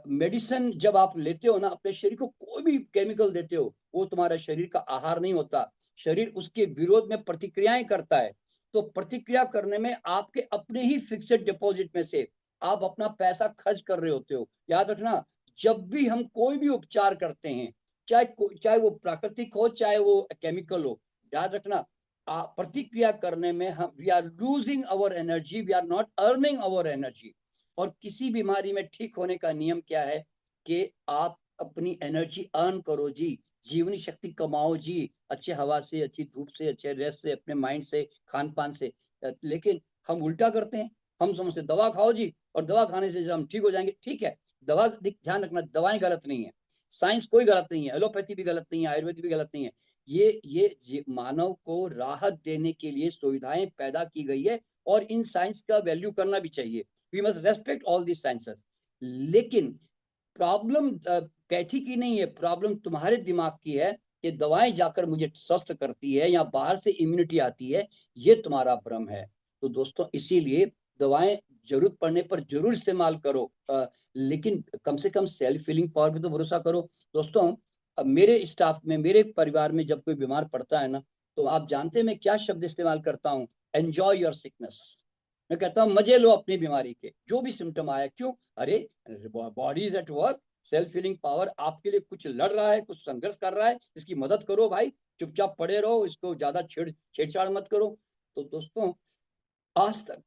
मेडिसिन जब आप लेते हो ना, अपने शरीर को कोई भी केमिकल देते हो, वो तुम्हारा शरीर का आहार नहीं होता। शरीर उसके विरोध में प्रतिक्रियाएं करता है। तो प्रतिक्रिया करने में आपके अपने ही फिक्सेड डिपॉजिट में से आप अपना पैसा खर्च कर रहे होते हो। याद रखना, जब भी हम कोई भी उपचार करते हैं, चाहे वो प्राकृतिक हो, चाहे वो केमिकल हो, याद रखना, प्रतिक्रिया करने में हम we are losing our energy, we are not earning our energy. और किसी बीमारी में ठीक होने का नियम क्या है? कि आप अपनी एनर्जी अर्न करो जी, जीवनी शक्ति कमाओ जी, अच्छे हवा से, अच्छी धूप से, अच्छे रेस्ट से, अपने माइंड से, खान पान से। लेकिन हम उल्टा करते हैं। हम समझते दवा खाओ जी, और दवा खाने से जब हम ठीक हो जाएंगे। ठीक है, दवा, ध्यान रखना, दवाएं गलत नहीं है, साइंस कोई गलत नहीं है, एलोपैथी भी गलत नहीं है, आयुर्वेद भी गलत नहीं है। ये मानव को राहत देने के लिए सुविधाएं पैदा की गई है, और इन साइंस का वैल्यू करना भी चाहिए। We must respect all this sciences. लेकिन प्रॉब्लम पैथी की नहीं है, प्रॉब्लम तुम्हारे दिमाग की है कि दवाएं जाकर मुझे स्वस्थ करती है या बाहर से इम्यूनिटी आती है। ये तुम्हारा भ्रम है। तो दोस्तों, इसीलिए दवाएं जरूरत पड़ने पर जरूर इस्तेमाल करो, लेकिन कम से कम सेल्फ हीलिंग पावर पे तो भरोसा करो। दोस्तों, अब मेरे स्टाफ में, मेरे परिवार में जब कोई बीमार पड़ता है ना, तो आप जानते हैं मैं क्या शब्द इस्तेमाल करता हूँ? Enjoy your sickness. मैं कहता हूँ मजे लो अपनी बीमारी के, जो भी सिम्टम आया। क्यों? अरे, body is at work, self healing power आपके लिए कुछ लड़ रहा है, कुछ संघर्ष कर रहा है, इसकी मदद करो भाई, चुपचाप पड़े रहो, इसको ज्यादा छेड़छाड़ मत करो। तो दोस्तों, आज तक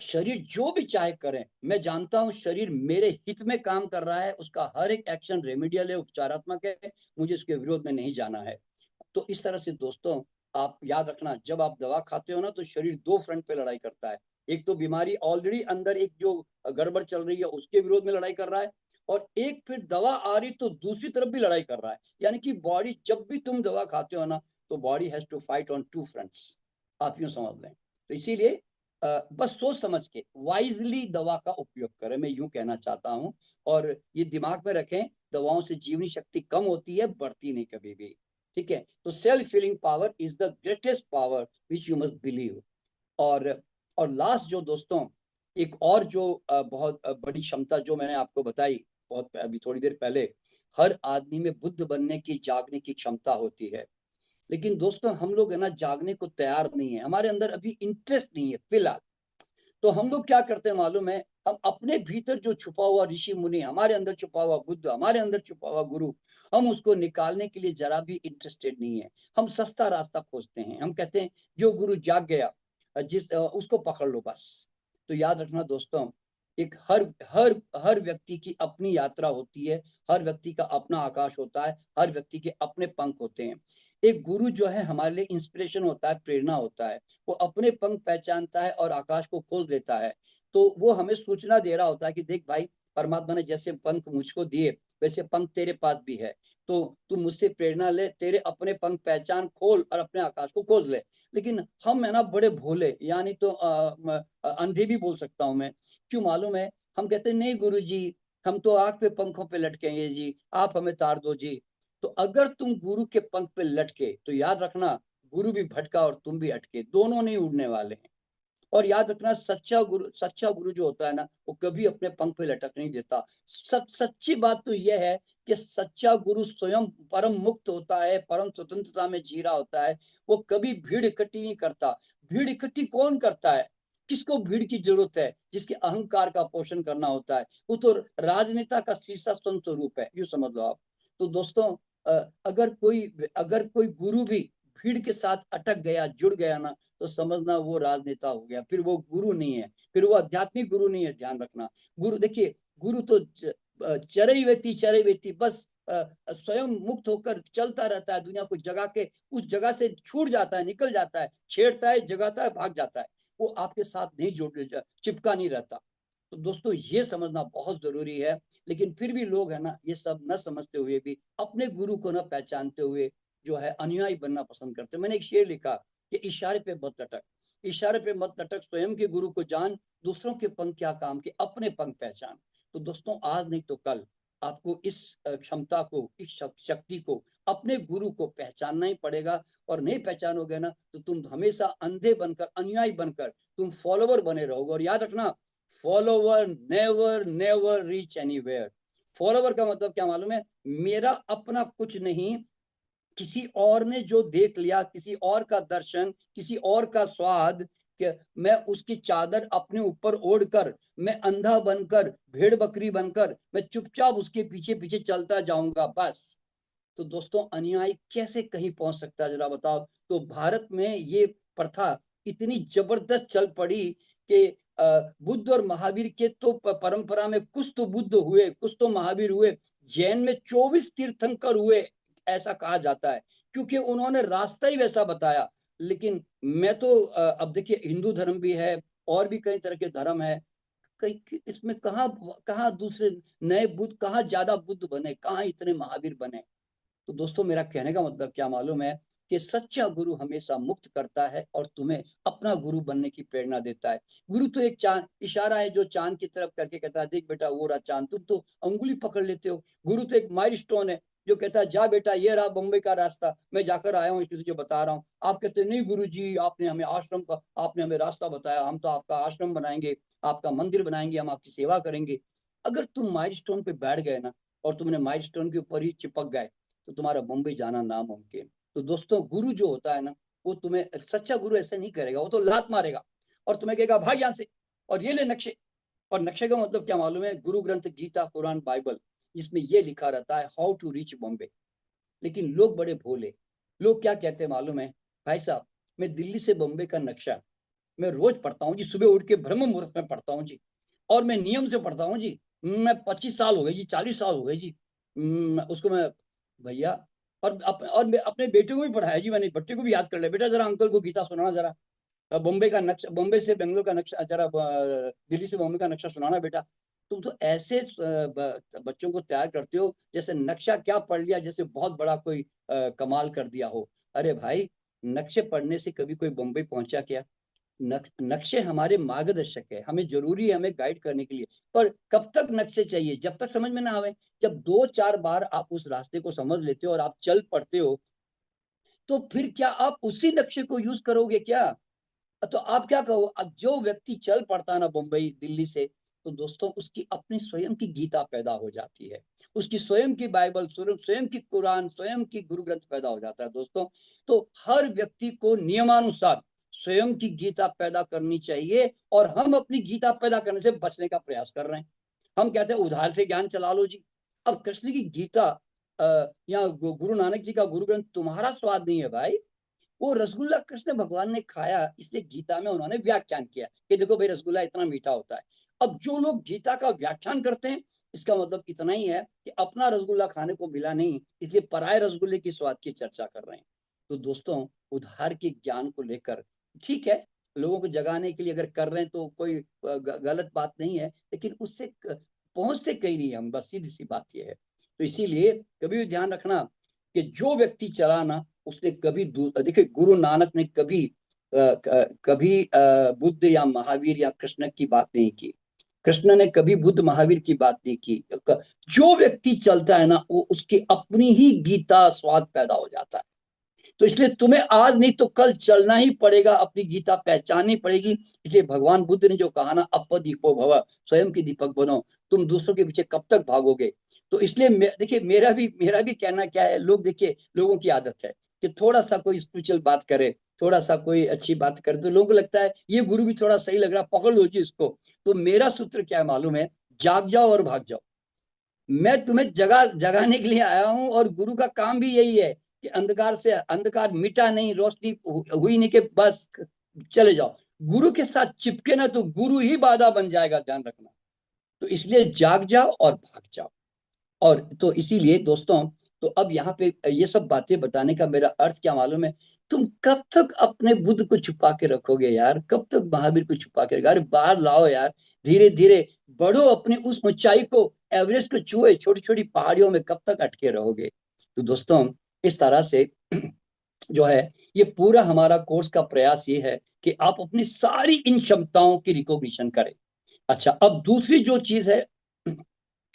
शरीर जो भी चाहे करे, मैं जानता हूं शरीर मेरे हित में काम कर रहा है, उसका हर एक एक्शन रेमेडियल है, उपचारात्मक है, मुझे उसके विरोध में नहीं जाना है। तो इस तरह से दोस्तों, आप याद रखना, जब आप दवा खाते हो ना, तो शरीर दो फ्रंट पे लड़ाई करता है। एक तो बीमारी ऑलरेडी अंदर एक जो गड़बड़ चल रही है उसके विरोध में लड़ाई कर रहा है, और एक फिर दवा आ रही तो दूसरी तरफ भी लड़ाई कर रहा है। यानी कि बॉडी, जब भी तुम दवा खाते हो ना, तो body has to fight on two fronts, आप यूं समझ लें। तो इसीलिए बस सोच समझ के वाइजली दवा का उपयोग करें, मैं यूं कहना चाहता हूं। और ये दिमाग में रखें, दवाओं से जीवनी शक्ति कम होती है, बढ़ती नहीं कभी भी। ठीक है, तो self healing power is the greatest power which you must believe. और और लास्ट जो दोस्तों, एक और जो बहुत बड़ी क्षमता जो मैंने आपको बताई बहुत अभी थोड़ी देर पहले, हर आदमी में बुद्ध बनने की, जागने की क्षमता होती है। लेकिन दोस्तों, हम लोग है ना जागने को तैयार नहीं है, हमारे अंदर अभी इंटरेस्ट नहीं है फिलहाल। तो हम लोग क्या करते हैं मालूम है, हम अपने भीतर जो छुपा हुआ ऋषि मुनि, हमारे अंदर छुपा हुआ बुद्ध, हमारे अंदर छुपा हुआ गुरु, हम उसको निकालने के लिए जरा भी इंटरेस्टेड नहीं है। हम सस्ता रास्ता खोजते हैं, हम कहते हैं जो गुरु जाग गया, उसको पकड़ लो बस। तो याद रखना दोस्तों, एक हर हर हर व्यक्ति की अपनी यात्रा होती है, हर व्यक्ति का अपना आकाश होता है, हर व्यक्ति के अपने पंख होते हैं। एक गुरु जो है हमारे लिए इंस्पिरेशन होता है, प्रेरणा होता है। वो अपने पंख पहचानता है और आकाश को खोल देता है। तो वो हमें सूचना दे रहा होता है कि देख भाई, परमात्मा ने जैसे पंख मुझको दिए, वैसे पंख तेरे पास भी है, तो तू मुझसे प्रेरणा ले, तेरे अपने पंख पहचान, खोल और अपने आकाश को खोज ले। लेकिन हम है ना बड़े भोले, यानी तो अंधे भी बोल सकता हूँ मैं। क्यों मालूम है, हम कहते हैं नहीं गुरु जी, हम तो आग पे पंखों पे लटकेंगे जी, आप हमें तार दो जी। तो अगर तुम गुरु के पंख पे लटके, तो याद रखना, गुरु भी भटका और तुम भी अटके, दोनों नहीं उड़ने वाले हैं। और याद रखना, सच्चा गुरु जो होता है ना, वो कभी अपने पंख पे लटक नहीं देता। सच्ची बात तो यह है कि सच्चा गुरु स्वयं परम मुक्त होता है, परम स्वतंत्रता में जी रहा होता है। वो कभी भीड़ इकट्ठी नहीं करता। भीड़ इकट्ठी कौन करता है? किसको भीड़ की जरूरत है? जिसके अहंकार का पोषण करना होता है, वो तो राजनेता का शीर्षस्थ स्वरूप है, यूं समझ लो आप। तो दोस्तों, अगर कोई गुरु भी भीड़ के साथ अटक गया, जुड़ गया ना, तो समझना वो राजनेता हो गया, फिर वो गुरु नहीं है, फिर वो आध्यात्मिक गुरु नहीं है। ध्यान रखना, गुरु देखिए, गुरु तो चरई वेती बस स्वयं मुक्त होकर चलता रहता है, दुनिया को जगा के उस जगह से छूट जाता है, निकल जाता है, छेड़ता है, जगाता है, भाग जाता है। वो आपके साथ नहीं चिपका नहीं रहता। तो दोस्तों, ये समझना बहुत जरूरी है। लेकिन फिर भी लोग है ना, ये सब न समझते हुए भी अपने गुरु को न पहचानते हुए जो है अनुयायी बनना पसंद करते हैं। मैंने एक शेर लिखा कि इशारे पे मत लटक, इशारे पे मत लटक, स्वयं के गुरु को जान, दूसरों के पंख क्या काम के, अपने पंख पहचान। तो दोस्तों, आज नहीं तो कल आपको इस क्षमता को, इस शक्ति को, अपने गुरु को पहचानना ही पड़ेगा। और नहीं पहचानोगे ना, तो तुम हमेशा अंधे बनकर, अनुयायी बनकर तुम फॉलोवर बने रहोगे। और याद रखना, follower never never reach anywhere. Follower का मतलब क्या मालूम है? मेरा अपना कुछ नहीं, किसी और ने जो देख लिया, किसी और का दर्शन, किसी और का स्वाद, कि मैं उसकी चादर अपने ऊपर ओढ़कर, मैं अंधा बनकर, भेड़ बकरी बनकर, मैं चुपचाप उसके पीछे पीछे चलता जाऊंगा बस। तो दोस्तों, अनुयायी कैसे कहीं पहुंच सकता है जरा बताओ। तो भारत में ये प्रथा इतनी जबरदस्त चल पड़ी कि बुद्ध और महावीर के तो परंपरा में कुछ तो बुद्ध हुए, कुछ तो महावीर हुए, जैन में 24 तीर्थंकर हुए, ऐसा कहा जाता है, क्योंकि उन्होंने रास्ता ही वैसा बताया। लेकिन मैं तो अब देखिए, हिंदू धर्म भी है और भी कई तरह के धर्म है, कहीं इसमें कहाँ कहाँ दूसरे नए बुद्ध, कहाँ ज्यादा बुद्ध बने, कहाँ इतने महावीर बने। तो दोस्तों, मेरा कहने का मतलब क्या मालूम है, कि सच्चा गुरु हमेशा मुक्त करता है और तुम्हें अपना गुरु बनने की प्रेरणा देता है। गुरु तो एक चांद, इशारा है जो चांद की तरफ करके कहता है, देख बेटा वो रहा चांद, तुम तो अंगुली पकड़ लेते हो। गुरु तो एक माइलस्टोन है जो कहता है, जा बेटा ये रहा बम्बई का रास्ता, मैं जाकर आया हूँ इसलिए तुझे बता रहा हूँ। आप कहते हैं नहीं गुरु जी, आपने हमें आश्रम का, आपने हमें रास्ता बताया, हम तो आपका आश्रम बनाएंगे, आपका मंदिर बनाएंगे, हम आपकी सेवा करेंगे। अगर तुम माइलस्टोन पे बैठ गए ना, और तुमने माइलस्टोन के ऊपर ही चिपक गए, तो तुम्हारा मुंबई जाना नामुमकिन। तो दोस्तों, गुरु जो होता है ना, वो तुम्हें, सच्चा गुरु ऐसे नहीं करेगा, वो तो लात मारेगा और तुम्हें कहेगा भाग यहाँ से, और ये ले नक्शे। और नक्शे का मतलब क्या मालूम है? गुरु ग्रंथ, गीता, कुरान, बाइबल, जिसमें ये लिखा रहता है हाउ टू रीच बॉम्बे। लेकिन लोग बड़े भोले, लोग क्या कहते हैं मालूम है भाई साहब, मैं दिल्ली से बॉम्बे का नक्शा मैं रोज पढ़ता हूँ जी, सुबह उठ के ब्रह्म मुहूर्त में पढ़ता हूँ जी, और मैं नियम से पढ़ता हूँ जी। मैं 25 साल हो गए जी, 40 साल हो गए जी। उसको मैं भैया, और अपने बेटे को भी पढ़ाया जी मैंने, बच्चे को भी याद कर लिया, बेटा जरा अंकल को गीता सुनाना जरा, बॉम्बे का नक्शा, बॉम्बे से बेंगलोर का नक्शा जरा, दिल्ली से बॉम्बे का नक्शा सुनाना बेटा। तुम तो ऐसे बच्चों को तैयार करते हो जैसे नक्शा क्या पढ़ लिया, जैसे बहुत बड़ा कोई कमाल कर दिया हो। अरे भाई, नक्शे पढ़ने से कभी कोई बॉम्बे पहुंचा क्या? नक्शे हमारे मार्गदर्शक है, हमें जरूरी है हमें गाइड करने के लिए। पर कब तक नक्शे चाहिए? जब तक समझ में ना आवे। जब 2-4 बार आप उस रास्ते को समझ लेते हो और आप चल पड़ते हो, तो फिर क्या आप उसी नक्शे को यूज करोगे क्या? तो आप क्या कहो, अब जो व्यक्ति चल पड़ता है ना बम्बई दिल्ली से, तो दोस्तों उसकी अपनी स्वयं की गीता पैदा हो जाती है, उसकी स्वयं की बाइबल, स्वयं की कुरान, स्वयं की गुरु ग्रंथ पैदा हो जाता है दोस्तों। तो हर व्यक्ति को नियमानुसार स्वयं की गीता पैदा करनी चाहिए, और हम अपनी गीता पैदा करने से बचने का प्रयास कर रहे हैं। हम कहते हैं उधार से ज्ञान चला लो जी। अब कृष्ण की गीता या गुरु नानक जी का गुरु ग्रंथ तुम्हारा स्वाद नहीं है भाई, वो रसगुल्ला कृष्ण भगवान ने खाया, इसलिए गीता में उन्होंने व्याख्यान किया कि देखो भाई रसगुल्ला इतना मीठा होता है। अब जो लोग गीता का व्याख्यान करते हैं, इसका मतलब इतना ही है कि अपना रसगुल्ला खाने को मिला नहीं, इसलिए पराये रसगुल्ले की स्वाद की चर्चा कर रहे हैं। तो दोस्तों, उधार के ज्ञान को लेकर ठीक है, लोगों को जगाने के लिए अगर कर रहे हैं तो कोई गलत बात नहीं है, लेकिन उससे पहुंचते कहीं नहीं हम, बस सीधी सी बात यह है। तो इसीलिए कभी भी ध्यान रखना कि जो व्यक्ति चला ना, उसने कभी देखिए गुरु नानक ने कभी बुद्ध या महावीर या कृष्ण की बात नहीं की, कृष्ण ने कभी बुद्ध महावीर की बात नहीं की। जो व्यक्ति चलता है ना, वो उसकी अपनी ही गीता स्वाद पैदा हो जाता है। तो इसलिए तुम्हें आज नहीं तो कल चलना ही पड़ेगा, अपनी गीता पहचाननी पड़ेगी। इसलिए भगवान बुद्ध ने जो कहा ना, अप दीपो भव, स्वयं की दीपक बनो, तुम दूसरों के पीछे कब तक भागोगे? तो इसलिए देखिए मेरा भी कहना क्या है, लोग देखिए लोगों की आदत है कि थोड़ा सा कोई स्पिरिचुअल बात करे, थोड़ा सा कोई अच्छी बात करे, तो लोगों को लगता है ये गुरु भी थोड़ा सही लग रहा, पकड़ लो जी इसको। तो मेरा सूत्र क्या है मालूम है? जाग जाओ और भाग जाओ। मैं तुम्हें जगाने के लिए आया हूं, और गुरु का काम भी यही है कि अंधकार से अंधकार मिटा नहीं, रोशनी हुई नहीं कि बस चले जाओ। गुरु के साथ चिपके ना तो गुरु ही बाधा बन जाएगा, ध्यान रखना। तो इसलिए जाग जाओ और भाग जाओ। और तो इसीलिए दोस्तों, तो अब यहाँ पे ये सब बातें बताने का मेरा अर्थ क्या मालूम है? तुम कब तक अपने बुद्ध को छुपा के रखोगे यार? कब तक महावीर को छुपा के रखोगे? अरे बाहर लाओ यार, धीरे धीरे बढ़ो अपनी उस ऊंचाई को, एवरेस्ट को छुए, छोटी छोटी पहाड़ियों में कब तक अटके रहोगे? तो दोस्तों, इस तरह से जो है, ये पूरा हमारा कोर्स का प्रयास ये है कि आप अपनी सारी इन क्षमताओं की रिकॉग्निशन करें। अच्छा, अब दूसरी जो चीज है,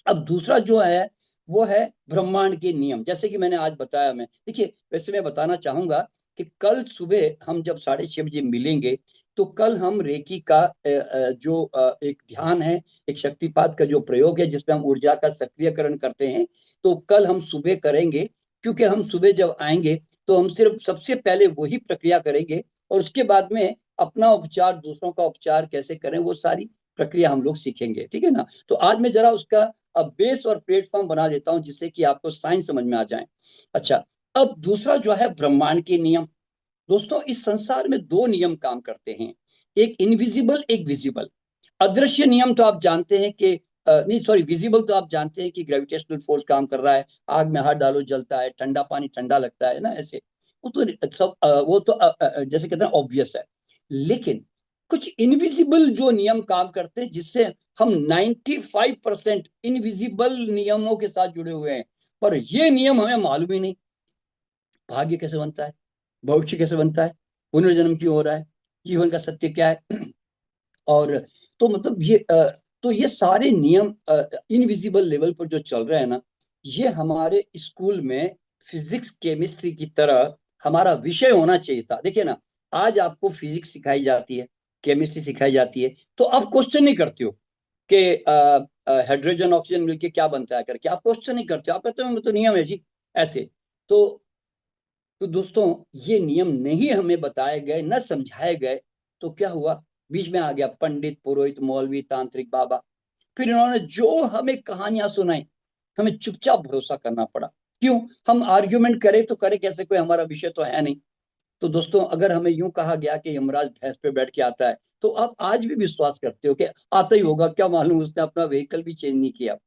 अब दूसरा जो है वो है ब्रह्मांड के नियम। जैसे कि मैंने आज बताया, मैं देखिए वैसे मैं बताना चाहूंगा कि कल सुबह हम जब 6:30 बजे मिलेंगे, तो कल हम रेकी का जो एक ध्यान है, एक शक्तिपात का जो प्रयोग है जिसमें हम ऊर्जा का सक्रियकरण करते हैं, तो कल हम सुबह करेंगे। क्योंकि हम सुबह जब आएंगे तो हम सिर्फ सबसे पहले वही प्रक्रिया करेंगे, और उसके बाद में अपना उपचार, दूसरों का उपचार कैसे करें, वो सारी प्रक्रिया हम लोग सीखेंगे, ठीक है ना? तो आज मैं जरा उसका अब बेस और प्लेटफॉर्म बना देता हूं, जिससे कि आपको साइंस समझ में आ जाए। अच्छा, अब दूसरा जो है ब्रह्मांड के नियम। दोस्तों, इस संसार में दो नियम काम करते हैं, एक इनविजिबल, एक विजिबल। अदृश्य नियम तो आप जानते हैं कि नहीं सॉरी, विजिबल तो आप जानते हैं कि ग्रेविटेशनल फोर्स काम कर रहा है, आग में हाथ डालो जलता है, ठंडा पानी ठंडा लगता है ना, ऐसे। वो तो सब वो तो जैसे कहते हैं ऑब्वियस है। लेकिन कुछ इनविजिबल जो नियम काम करते हैं, जिससे हम 95% इनविजिबल नियमों के साथ जुड़े हुए हैं, पर ये नियम हमें मालूम ही नहीं। भाग्य कैसे बनता है, भविष्य कैसे बनता है, पुनर्जन्म क्यों हो रहा है, जीवन का सत्य क्या है, और तो मतलब तो ये सारे नियम इनविजिबल लेवल पर जो चल रहे हैं ना, ये हमारे स्कूल में फिजिक्स केमिस्ट्री की तरह हमारा विषय होना चाहिए था। देखिए ना, आज आपको फिजिक्स सिखाई जाती है, केमिस्ट्री सिखाई जाती है, तो आप क्वेश्चन नहीं करते हो कि हाइड्रोजन ऑक्सीजन मिलके क्या बनता है करके, आप क्वेश्चन नहीं करते हो, आप कहते हो तो नियम है जी, ऐसे। तो दोस्तों, ये नियम नहीं हमें बताए गए, न समझाए गए, तो क्या हुआ? बीच में आ गया पंडित, पुरोहित, मौलवी, तांत्रिक, बाबा। फिर इन्होंने जो हमें कहानियां सुनाई, हमें चुपचाप भरोसा करना पड़ा। क्यों? हम आर्ग्यूमेंट करें तो करें कैसे, कोई हमारा विषय तो है नहीं। तो दोस्तों, अगर हमें यूं कहा गया कि यमराज भैंस पे बैठ के आता है, तो आप आज भी विश्वास करते हो कि आता ही होगा? क्या मालूम, उसने अपना व्हीकल भी चेंज नहीं किया।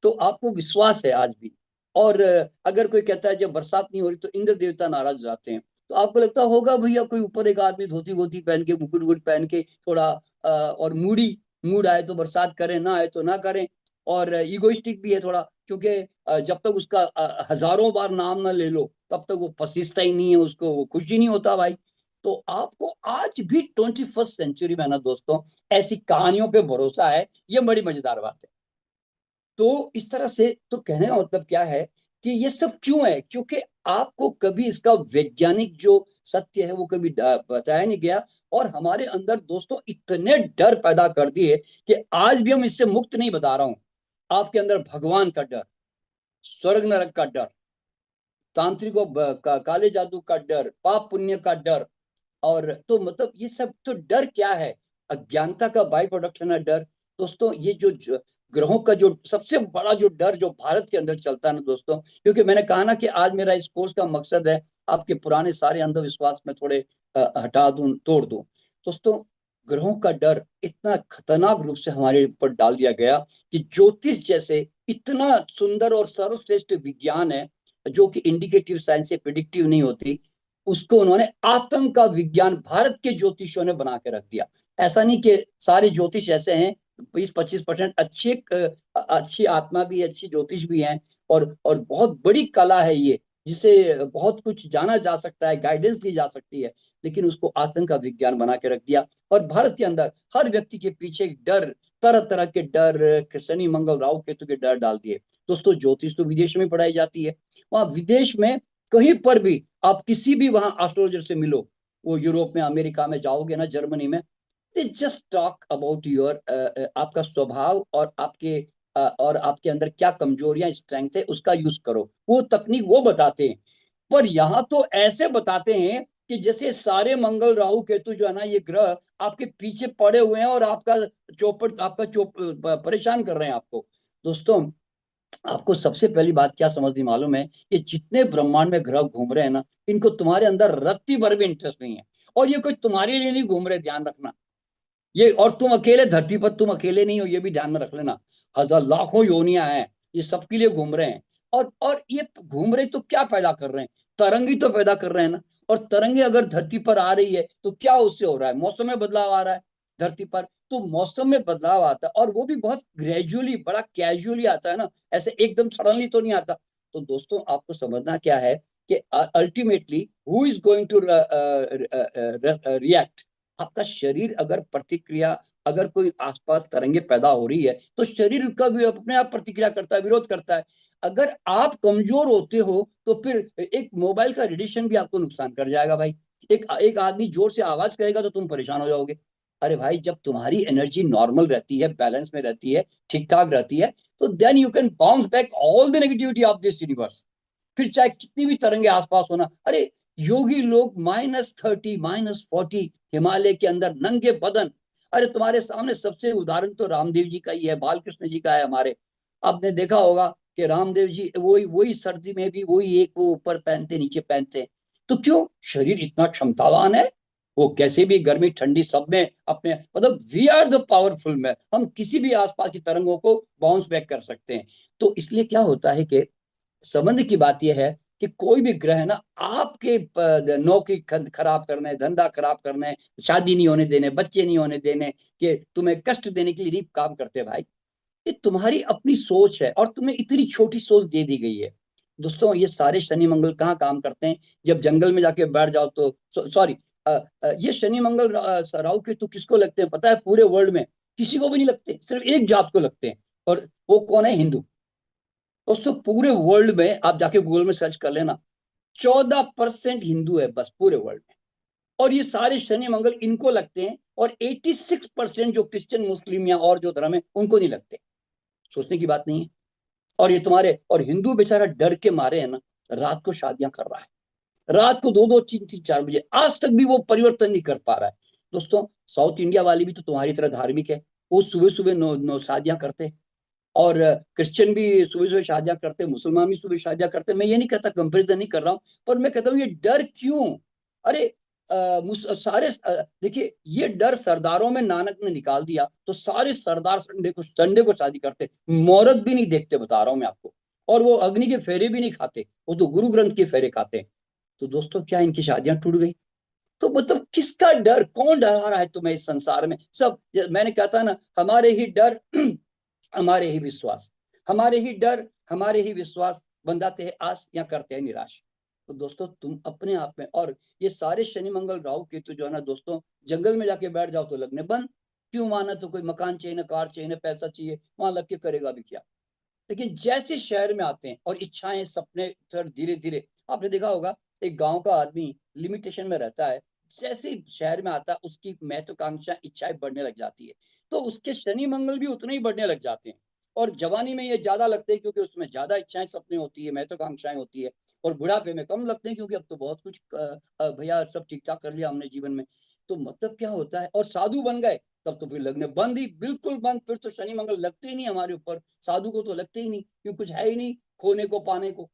तो आपको विश्वास है आज भी। और अगर कोई कहता है जब बरसात नहीं हो रही तो इंद्र देवता नाराज हो जाते हैं, तो आपको लगता होगा भैया कोई ऊपर एक आदमी धोती वोती पहन के, मुकुट वुकुट पहन के, थोड़ा और मूड आए तो बरसात करें, ना आए तो ना करें। और इगोइस्टिक भी है थोड़ा, क्योंकि जब तक उसका हजारों बार नाम ना ले लो तब तक वो पसीजता ही नहीं है, उसको वो खुश ही नहीं होता भाई। तो आपको आज भी 21st सेंचुरी में ना दोस्तों, ऐसी कहानियों पे भरोसा है, ये बड़ी मजेदार बात है। तो इस तरह से, तो कहने का मतलब क्या है कि ये सब क्यों है? क्योंकि आपको कभी इसका वैज्ञानिक जो सत्य है वो कभी बताया नहीं गया। और हमारे अंदर दोस्तों इतने डर पैदा कर दिए कि आज भी हम इससे मुक्त नहीं, बता रहा हूं। आपके अंदर भगवान का डर, स्वर्ग नरक का डर, तांत्रिकों काले जादू का डर, पाप पुण्य का डर। और तो मतलब ये सब तो डर क्या है? अज्ञानता का बाई प्रोडक्ट है ना डर। दोस्तों, ये जो ग्रहों का जो सबसे बड़ा जो डर जो भारत के अंदर चलता है ना दोस्तों, क्योंकि मैंने कहा ना कि आज मेरा इस कोर्स का मकसद है आपके पुराने सारे अंधविश्वास में थोड़े हटा दूं, तोड़ दूं। दोस्तों, ग्रहों का डर इतना खतरनाक रूप से हमारे ऊपर डाल दिया गया कि ज्योतिष जैसे इतना सुंदर और सर्वश्रेष्ठ विज्ञान है, जो कि इंडिकेटिव साइंस से प्रिडिक्टिव नहीं होती, उसको उन्होंने आतंक का विज्ञान भारत के ज्योतिषियों ने बना के रख दिया। ऐसा नहीं कि सारे ज्योतिष ऐसे हैं, 20-25% अच्छी आत्मा भी, अच्छी ज्योतिष भी हैं। और बहुत बड़ी कला है ये, जिसे बहुत कुछ जाना जा सकता है, गाइडेंस दी जा सकती है। लेकिन उसको आतंक का विज्ञान बना के रख दिया। और भारत के अंदर हर व्यक्ति के पीछे एक डर, तरह तरह के डर, शनि मंगल राहु केतु के डर डाल दिए। दोस्तों, ज्योतिष तो विदेश में पढ़ाई जाती है। वहां विदेश में कहीं पर भी आप किसी भी वहां एस्ट्रोलॉजर से मिलो, वो यूरोप में, अमेरिका में जाओगे ना, जर्मनी में, they just talk about your, आपका स्वभाव और आपके अंदर क्या कमजोरियां स्ट्रेंथ है, उसका यूज करो, वो तकनीक वो बताते हैं। पर यहाँ तो ऐसे बताते हैं कि जैसे सारे मंगल राहु केतु जो है ना, ये ग्रह आपके पीछे पड़े हुए हैं और आपका परेशान कर रहे हैं आपको। दोस्तों, आपको सबसे पहली बात क्या समझनी मालूम है? ये जितने ब्रह्मांड में ग्रह घूम रहे हैं ना, इनको तुम्हारे अंदर रत्ती भर भी इंटरेस्ट नहीं है। और ये कोई तुम्हारे लिए नहीं घूम रहे, ध्यान रखना। ये, और तुम अकेले धरती पर, तुम अकेले नहीं हो, ये भी ध्यान में रख लेना। हजार लाखों योनियां हैं, ये सबके लिए घूम रहे हैं। और ये घूम रहे तो क्या पैदा कर रहे हैं? तरंग ही तो पैदा कर रहे हैं ना। और तरंगे अगर धरती पर आ रही है तो क्या उससे हो रहा है? मौसम में बदलाव आ रहा है धरती पर। तो मौसम में बदलाव आता है, और वो भी बहुत ग्रेजुअली, बड़ा कैजुअली आता है ना, ऐसे एकदम सडनली तो नहीं आता। तो दोस्तों, आपको समझना क्या है कि ultimately who is going to react? आपका शरीर अगर प्रतिक्रिया, अगर कोई आसपास तरंगे पैदा हो रही है तो शरीर का भी अपने आप प्रतिक्रिया करता है, विरोध करता है। अगर आप कमजोर होते हो तो फिर एक मोबाइल का रेडिएशन भी आपको नुकसान कर जाएगा भाई। एक एक आदमी जोर से आवाज करेगा तो तुम परेशान हो जाओगे। अरे भाई, जब तुम्हारी एनर्जी नॉर्मल रहती है, बैलेंस में रहती है, ठीक ठाक रहती है, तो then you can bounce back all the negativity of this universe. फिर चाहे कितनी भी तरंगे आसपास होना, अरे योगी लोग -30 -40 हिमालय के अंदर नंगे बदन, अरे तुम्हारे सामने सबसे उदाहरण तो रामदेव जी का ही है, बालकृष्ण जी का है हमारे। आपने देखा होगा कि रामदेव जी वही वही सर्दी में भी वही एक वो ऊपर पहनते, नीचे पहनते। तो क्यों? शरीर इतना क्षमतावान है, वो कैसे भी गर्मी ठंडी सब में अपने, मतलब वी आर द पावरफुल में, हम किसी भी आसपास की तरंगों को बाउंस बैक कर सकते हैं। तो इसलिए क्या होता है कि संबंध की बात यह है कि कोई भी ग्रह ना आपके नौकरी खराब करने, धंधा खराब करने, शादी नहीं होने देने, बच्चे नहीं होने देने, कि तुम्हें कष्ट देने के लिए काम करते हैं भाई। ये तुम्हारी अपनी सोच है, और तुम्हें इतनी छोटी सोच दे दी गई है। दोस्तों, ये सारे शनि मंगल कहाँ काम करते हैं? जब जंगल में जाके बैठ जाओ तो, सॉरी, ये शनि मंगल राहु केतु किसको लगते हैं पता है? पूरे वर्ल्ड में किसी को भी नहीं लगते, सिर्फ एक जात को लगते हैं। और वो कौन है? हिंदू। दोस्तों, पूरे वर्ल्ड में आप जाके गूगल में सर्च कर लेना, 14% हिंदू है बस पूरे वर्ल्ड में। और ये सारे शनि मंगल इनको लगते हैं, और 86% जो क्रिश्चियन मुस्लिम या और जो धर्म है उनको नहीं लगते। सोचने की बात नहीं है। और ये तुम्हारे, और हिंदू बेचारा डर के मारे है ना, रात को शादियां कर रहा है, रात को 2-2 3-3 4 बजे, आज तक भी वो परिवर्तन नहीं कर पा रहा है। दोस्तों, साउथ इंडिया वाली भी तो तुम्हारी तरह धार्मिक है, वो सुबह सुबह 9 शादियां करते हैं। और क्रिश्चियन भी सुबह सुबह शादियां करते हैं, मुसलमान भी सुबह शादियां करते हैं। मैं ये नहीं कहता, कंपेरिजन नहीं कर रहा हूँ, पर मैं कहता हूँ ये डर क्यों? अरे सारे देखिए, ये डर सरदारों में नानक ने निकाल दिया, तो सारे सरदार संडे को शादी करते, मुहूर्त भी नहीं देखते, बता रहा हूं मैं आपको। और वो अग्नि के फेरे भी नहीं खाते, वो तो गुरु ग्रंथ के फेरे खाते हैं। तो दोस्तों, क्या इनकी शादियां टूट गई? तो मतलब किसका डर? कौन डरा रहा है तुम्हें इस संसार में? सब मैंने कहता ना, हमारे ही डर हमारे ही विश्वास, हमारे ही डर हमारे ही विश्वास बंधाते हैं आस या करते हैं निराश। तो दोस्तों, तुम अपने आप में, और ये सारे शनि मंगल राहु केतु जो है ना दोस्तों, जंगल में जाके बैठ जाओ तो लगने बंद। क्यों? माना तो कोई मकान चाहिए ना, कार चाहिए ना, पैसा चाहिए, वहां लग के करेगा भी क्या? लेकिन जैसे शहर में आते हैं और इच्छाएं सपने फिर धीरे धीरे, आपने देखा होगा, एक गांव का आदमी लिमिटेशन में रहता है, जैसे ही शहर में आता है उसकी महत्वाकांक्षा इच्छाएं बढ़ने लग जाती है, तो उसके शनि मंगल भी उतने ही बढ़ने लग जाते हैं। और जवानी में ये ज्यादा लगते हैं क्योंकि उसमें ज्यादा इच्छाएं सपने होती है, महत्वाकांक्षाएं होती है। और बुढ़ापे में कम लगते हैं क्योंकि अब तो बहुत कुछ भैया सब ठीक ठाक कर लिया हमने जीवन में। तो मतलब क्या होता है? और साधु बन गए तब तो फिर लगने बंद ही, बिल्कुल बंद। फिर तो शनि मंगल लगते ही नहीं हमारे ऊपर, साधु को तो लगते ही नहीं, क्यों? कुछ है ही नहीं खोने को पाने को।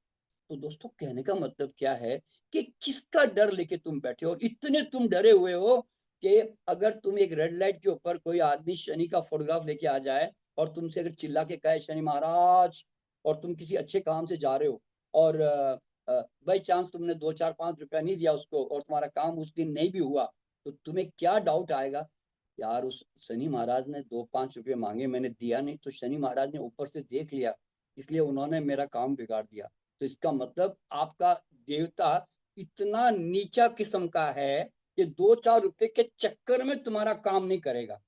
तो दोस्तों, कहने का मतलब क्या है कि किसका डर लेके तुम बैठे हो? इतने तुम डरे हुए हो कि अगर तुम एक रेड लाइट के ऊपर कोई आदमी शनि का फोटोग्राफ लेके आ जाए और तुमसे अगर चिल्ला के कहे शनि महाराज, और तुम किसी अच्छे काम से जा रहे हो, और बाई चांस तुमने 2 4 5 रुपया नहीं दिया उसको, और तुम्हारा काम उस दिन नहीं भी हुआ, तो तुम्हें क्या डाउट आएगा? यार, उस शनि महाराज ने 2 5 रुपये मांगे, मैंने दिया नहीं, तो शनि महाराज ने ऊपर से देख लिया, इसलिए उन्होंने मेरा काम बिगाड़ दिया। तो इसका मतलब आपका देवता इतना नीचा किस्म का है कि 2 4 रुपए के चक्कर में तुम्हारा काम नहीं करेगा।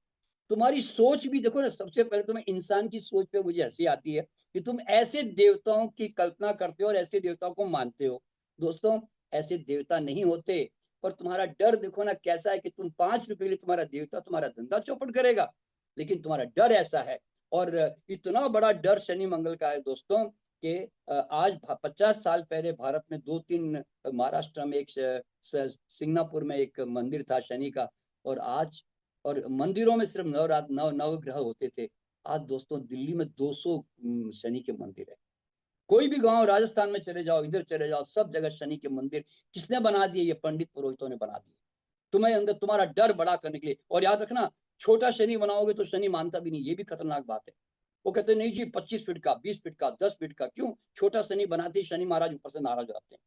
तुम्हारी सोच भी देखो ना, सबसे पहले तुम्हें इंसान की सोच पे मुझे हंसी आती है कि तुम ऐसे देवताओं की कल्पना करते हो और ऐसे देवताओं को मानते हो। दोस्तों, ऐसे देवता नहीं होते। पर तुम्हारा डर देखो ना कैसा है कि तुम 5 रुपए के लिए तुम्हारा देवता तुम्हारा धंधा चौपट करेगा, लेकिन तुम्हारा डर ऐसा है। और इतना बड़ा डर शनि मंगल का है दोस्तों कि आज 50 साल पहले भारत में 2 3 महाराष्ट्र में एक सिंगापुर में एक मंदिर था शनि का। और आज, और मंदिरों में सिर्फ नवग्रह होते थे। आज दोस्तों, दिल्ली में 200 शनि के मंदिर है। कोई भी गांव राजस्थान में चले जाओ, इधर चले जाओ, सब जगह शनि के मंदिर। किसने बना दिए? ये पंडित पुरोहितों ने बना दिए, तुम्हें अंदर तुम्हारा डर बड़ा करने के लिए। और याद रखना, छोटा शनि बनाओगे तो शनि मानता भी नहीं, ये भी खतरनाक बात है। वो कहते नहीं जी, 25 फीट का, 20 फीट का, 10 फीट का। क्यों? छोटा शनि बनाते ही शनि महाराज ऊपर से नाराज हो जाते हैं।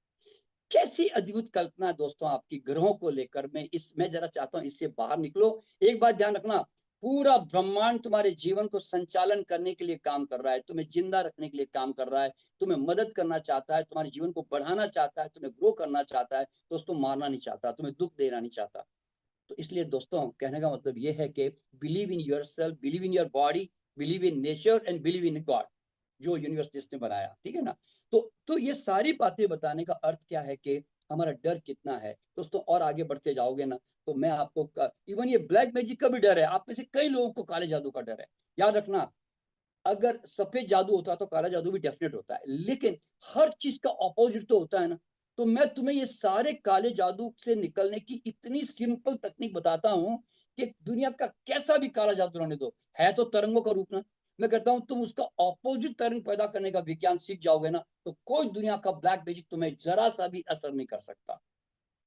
कैसी अद्भुत कल्पना है दोस्तों आपकी ग्रहों को लेकर। मैं जरा चाहता हूं इससे बाहर निकलो। एक बात ध्यान रखना, पूरा ब्रह्मांड तुम्हारे जीवन को संचालन करने के लिए काम कर रहा है, तुम्हें जिंदा रखने के लिए काम कर रहा है, तुम्हें मदद करना चाहता है, तुम्हारे जीवन को बढ़ाना चाहता है, तुम्हें ग्रो करना चाहता है दोस्तों, मारना नहीं चाहता, तुम्हें दुख देना नहीं चाहता। तो इसलिए दोस्तों, कहने का मतलब ये है कि believe in your self, believe in your body, believe in nature and believe in God, जो यूनिवर्स जिसने बनाया, ठीक है ना। तो ये सारी बातें बताने का अर्थ क्या है कि हमारा डर कितना है दोस्तों। और आगे बढ़ते जाओगे ना, तो मैं आपको इवन ये ब्लैक मैजिक का भी डर है। आप में से कई लोगों को काले जादू का डर है। याद रखना, अगर सफेद जादू होता है तो काला जादू भी डेफिनेट होता है, लेकिन हर चीज का ऑपोजिट तो होता है ना। तो मैं तुम्हें ये सारे काले जादू से निकलने की इतनी सिंपल तकनीक बताता हूं कि दुनिया का कैसा भी काला जादू रहने दो, है तो तरंगों का रूप ना। मैं कहता हूं तुम उसका ऑपोजिट तरंग पैदा करने का विज्ञान सीख जाओगे ना, तो कोई दुनिया का ब्लैक मैजिक तुम्हें जरा सा भी असर नहीं कर सकता।